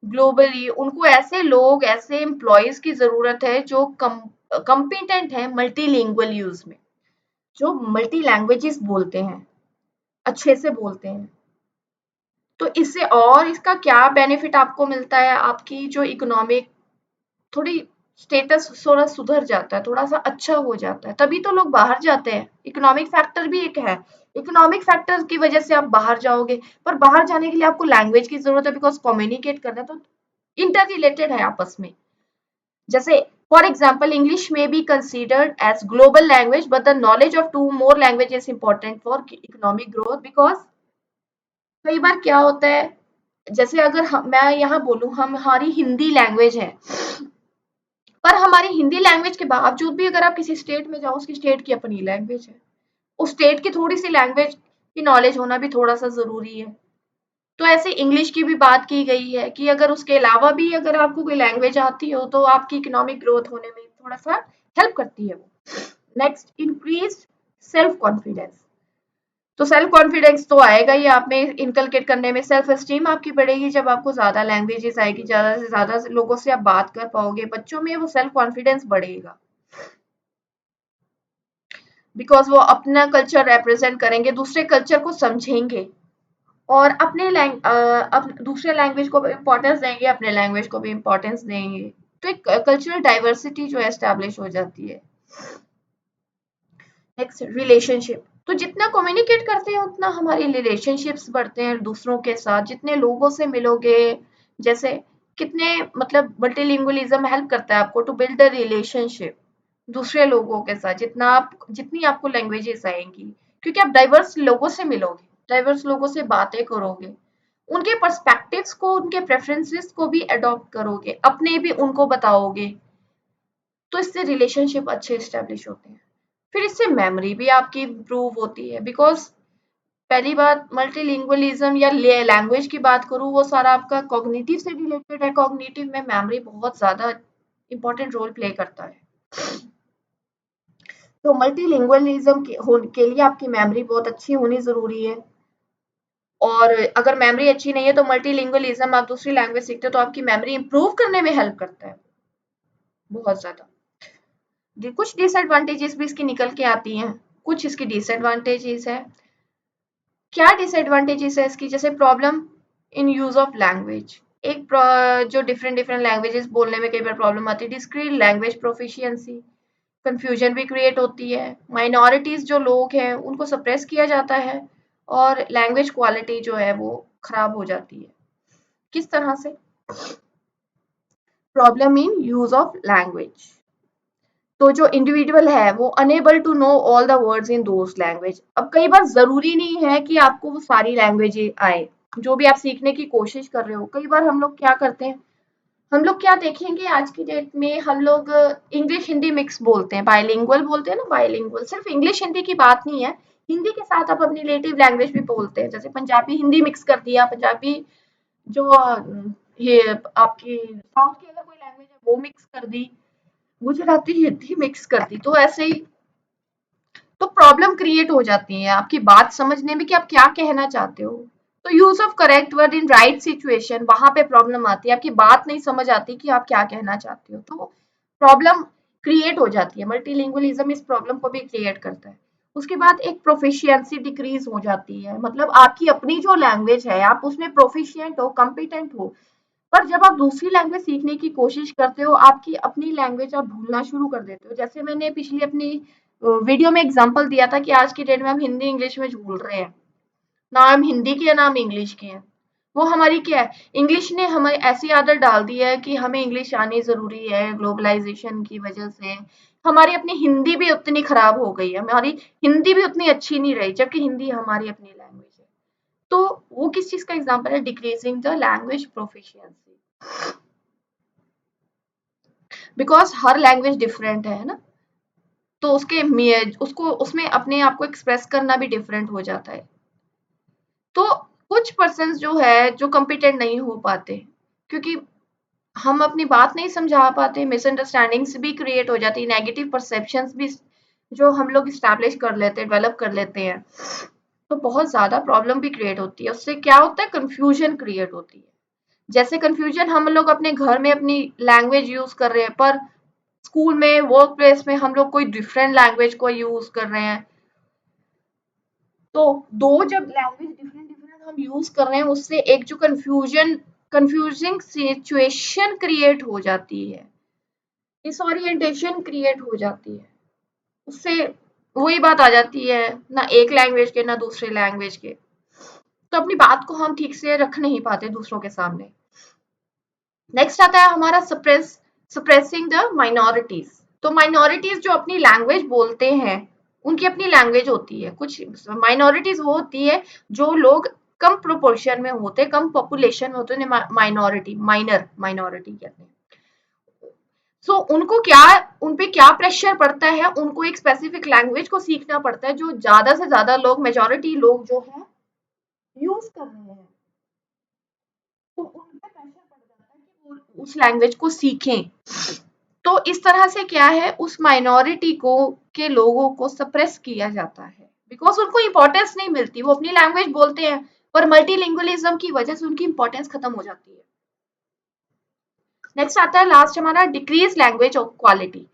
ग्लोबली, उनको ऐसे लोग, ऐसे एम्प्लॉयज की जरूरत है जो कम्पिटेंट है मल्टीलिंगुअल यूज में, जो मल्टी लैंग्वेजेस बोलते हैं, अच्छे से बोलते हैं। तो इससे और इसका क्या बेनिफिट आपको मिलता है? आपकी जो इकोनॉमिक थोड़ी स्टेटस थोड़ा सुधर जाता है, थोड़ा सा अच्छा हो जाता है, तभी तो लोग बाहर जाते हैं। इकोनॉमिक फैक्टर भी एक है, इकोनॉमिक फैक्टर की वजह से आप बाहर जाओगे, पर बाहर जाने के लिए आपको लैंग्वेज की जरूरत है, बिकॉज कम्युनिकेट करना, तो इंटर रिलेटेड है आपस में। जैसे फॉर एग्जाम्पल इंग्लिश में be considered as global language, but the knowledge of two more language is important for economic growth, because कई बार क्या होता है, जैसे अगर मैं यहाँ बोलूँ हम हमारी हिंदी लैंग्वेज है, पर हमारी हिंदी लैंग्वेज के बावजूद भी अगर आप किसी स्टेट में जाओ, उसकी स्टेट की अपनी लैंग्वेज है, उस स्टेट की थोड़ी सी लैंग्वेज की नॉलेज होना भी थोड़ा सा जरूरी है। तो ऐसे इंग्लिश की भी बात की गई है कि अगर उसके अलावा भी अगर आपको कोई लैंग्वेज आती हो तो आपकी इकोनॉमिक ग्रोथ होने में थोड़ा सा हेल्प करती है वो। Next, increase self confidence. तो सेल्फ कॉन्फिडेंस तो आएगा ही आप में, इनकलकेट करने में सेल्फ एस्टीम आपकी बढ़ेगी जब आपको ज्यादा लैंग्वेजेस आएगी, ज्यादा से ज्यादा लोगों से आप बात कर पाओगे, बच्चों में वो सेल्फ कॉन्फिडेंस बढ़ेगा, बिकॉज वो अपना कल्चर रिप्रेजेंट करेंगे, दूसरे कल्चर को समझेंगे, और दूसरे लैंग्वेज को भी इम्पोर्टेंस देंगे, अपने लैंग्वेज को भी इम्पोर्टेंस देंगे। तो एक कल्चरल डाइवर्सिटी जो है एस्टेब्लिश हो जाती है। Next, relationship. तो जितना कम्युनिकेट करते हैं उतना हमारी रिलेशनशिप्स बढ़ते हैं दूसरों के साथ, जितने लोगों से मिलोगे, जैसे कितने मतलब मल्टीलिंगुअलिज्म हेल्प करता है आपको टू बिल्ड अ रिलेशनशिप दूसरे लोगों के साथ, जितनी आपको लैंग्वेजेस आएंगी, क्योंकि आप डाइवर्स लोगों से मिलोगे, डाइवर्स लोगों से बातें करोगे, उनके पर्सपेक्टिव्स को, उनके प्रेफरेंसेस को भी अडॉप्ट करोगे, अपने भी उनको बताओगे, तो इससे रिलेशनशिप अच्छे स्टेब्लिश होते हैं। फिर इससे मेमोरी भी आपकी इम्प्रूव होती है, बिकॉज पहली बात मल्टीलिंगुअलिज्म या लैंग्वेज की बात करूँ, वो सारा आपका कॉग्निटिव से रिलेटेड है, कॉग्निटिव में मेमोरी बहुत ज्यादा इंपॉर्टेंट रोल प्ले करता है। तो मल्टीलिंगुअलिज्म के लिए आपकी मेमोरी बहुत अच्छी होनी जरूरी है, और अगर मेमोरी अच्छी नहीं है तो मल्टीलिंगुअलिज्म, आप दूसरी लैंग्वेज सीखते हो तो आपकी मेमोरी इंप्रूव करने में हेल्प करता है बहुत ज्यादा। कुछ डिसएडवांटेजेस भी इसकी निकल के आती हैं, कुछ इसकी डिसएडवांटेजेस है। क्या डिसएडवांटेजेस है इसकी? जैसे problem in use of language. एक जो डिफरेंट डिफरेंट लैंग्वेजेस बोलने में कई बार प्रॉब्लम आती है, डिस्क्रीट लैंग्वेज प्रोफिशिएंसी, कंफ्यूजन भी क्रिएट होती है, माइनॉरिटीज जो लोग हैं उनको सप्रेस किया जाता है, और लैंग्वेज क्वालिटी जो है वो खराब हो जाती है। किस तरह से? Problem in use of language, तो जो इंडिविजुअल है वो unable to know all the words in those language. अब कई बार जरूरी नहीं है कि आपको वो सारी लैंग्वेज आए, जो भी आप सीखने की कोशिश कर रहे हो। कई बार हम लोग क्या करते हैं, हम लोग क्या देखेंगे आज की डेट में, हम लोग इंग्लिश हिंदी मिक्स बोलते हैं, बाइलिंगुअल बोलते हैं ना, बाइलिंगुअल। सिर्फ इंग्लिश हिंदी की बात नहीं है, हिंदी के साथ आप अपनी नेटिव लैंग्वेज भी बोलते हैं, जैसे पंजाबी हिंदी मिक्स कर दिया, पंजाबी जो ये आपकी साउथ की अगर कोई लैंग्वेज है वो मिक्स कर दी, गुजराती हिंदी मिक्स कर दी, तो ऐसे ही तो प्रॉब्लम क्रिएट हो जाती है आपकी बात समझने में कि आप क्या कहना चाहते हो। तो use of correct word in right situation, वहां पे प्रॉब्लम आती है, आपकी बात नहीं समझ आती कि आप क्या कहना चाहते हो, तो प्रॉब्लम क्रिएट हो जाती है। मल्टीलिंगुअलिज्म इस प्रॉब्लम को भी क्रिएट करता है। उसके बाद एक प्रोफिशिएंसी डिक्रीज हो जाती है, मतलब आपकी अपनी जो लैंग्वेज है आप उसमें प्रोफिशिएंट हो, कॉम्पिटेंट हो, पर जब आप दूसरी लैंग्वेज सीखने की कोशिश करते हो, आपकी अपनी लैंग्वेज आप भूलना शुरू कर देते हो। जैसे मैंने पिछली अपनी वीडियो में एग्जांपल दिया था कि आज की डेट में हम हिंदी इंग्लिश में भूल रहे हैं, ना हम हिंदी के हैं ना हम इंग्लिश के हैं। वो हमारी क्या है, इंग्लिश ने हमें ऐसी आदत डाल दी है कि हमें इंग्लिश आनी जरूरी है, ग्लोबलाइजेशन की वजह से हमारी अपनी हिंदी भी उतनी खराब हो गई है, हमारी हिंदी भी उतनी अच्छी नहीं रही, जबकि हिंदी हमारी अपनी लैंग्वेज है। तो वो किस चीज का एग्जाम्पल है, decreasing the language proficiency, because her language different है ना, तो उसको उसमें अपने आप को एक्सप्रेस करना भी डिफरेंट हो जाता है। तो कुछ पर्सन जो है जो कॉम्पिटेंट नहीं हो पाते, क्योंकि हम अपनी बात नहीं समझा पाते, मिसअंडरस्टैंडिंग्स भी क्रिएट हो जाती है, नेगेटिव परसेप्शंस भी जो हम लोग स्टैब्लिश कर लेते हैं, डेवलप कर लेते हैं, तो बहुत ज्यादा प्रॉब्लम भी क्रिएट होती है। उससे क्या होता है, कंफ्यूजन क्रिएट होती है। जैसे कंफ्यूजन हम लोग अपने घर में अपनी लैंग्वेज यूज कर रहे हैं, पर स्कूल में, वर्क प्लेस में हम लोग कोई डिफरेंट लैंग्वेज को यूज कर रहे हैं, तो दो जब लैंग्वेज डिफरेंट डिफरेंट हम यूज कर रहे हैं, उससे एक जो कंफ्यूजिंग सिचुएशन क्रिएट हो जाती है, डिसोरिएंटेशन क्रिएट हो जाती है। उससे वही बात आ जाती है, ना एक लैंग्वेज के ना दूसरे लैंग्वेज के, तो अपनी बात को हम ठीक से रख नहीं पाते दूसरों के सामने। नेक्स्ट आता है हमारा सप्रेसिंग द माइनॉरिटीज। तो माइनॉरिटीज जो अपनी लैंग्वेज बोलते हैं, उनकी अपनी लैंग्वेज होती है। कुछ माइनॉरिटीज वो होती है जो लोग कम प्रोपोर्शन में होते, कम पॉपुलेशन में होते हैं, माइनॉरिटी, माइनर माइनॉरिटी कहते हैं। सो उनको क्या, उन पे क्या प्रेशर पड़ता है, उनको एक स्पेसिफिक लैंग्वेज को सीखना पड़ता है जो ज्यादा से ज्यादा लोग, मेजोरिटी लोग जो है यूज कर रहे हैं, तो उन पे प्रेशर पड़ जाता है कि वो उस लैंग्वेज को सीखें। तो इस तरह से क्या है, उस माइनॉरिटी को के लोगों को सप्रेस किया जाता है, बिकॉज उनको इंपॉर्टेंस नहीं मिलती। वो अपनी लैंग्वेज बोलते हैं, पर मल्टीलिंगुअलिज्म की वजह से उनकी इंपॉर्टेंस खत्म हो जाती है। नेक्स्ट आता है लास्ट हमारा, डिक्रीज लैंग्वेज ऑफ क्वालिटी।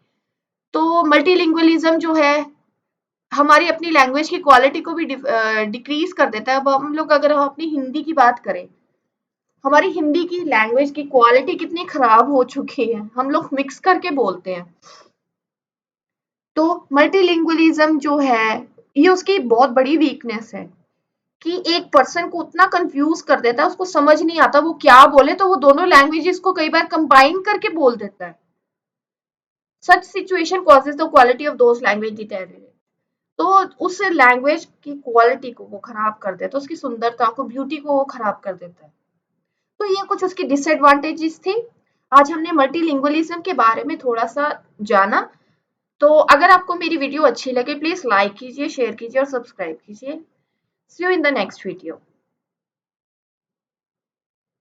तो मल्टीलिंगुअलिज्म जो है हमारी अपनी लैंग्वेज की क्वालिटी को भी डिक्रीज कर देता है। अब हम लोग अगर हम अपनी हिंदी की बात करें, हमारी हिंदी की लैंग्वेज की क्वालिटी कितनी खराब हो चुकी है, हम लोग मिक्स करके बोलते हैं। तो मल्टीलिंगुअलिज्म जो है, ये उसकी बहुत बड़ी वीकनेस है कि एक पर्सन को उतना कंफ्यूज कर देता है, उसको समझ नहीं आता वो क्या बोले, तो वो दोनों लैंग्वेजेस को कई बार कंबाइन करके बोल देता है। Such situation causes the quality of those language deteriorate, तो उस लैंग्वेज की क्वालिटी को वो खराब कर देता है, उसकी सुंदरता को, ब्यूटी को वो खराब कर देता है। तो ये कुछ उसकी डिसएडवांटेजेस थी। आज हमने मल्टीलिंगुअलिज्म के बारे में थोड़ा सा जाना। तो अगर आपको मेरी वीडियो अच्छी लगे, प्लीज लाइक कीजिए, शेयर कीजिए और सब्सक्राइब कीजिए। See you in the next video.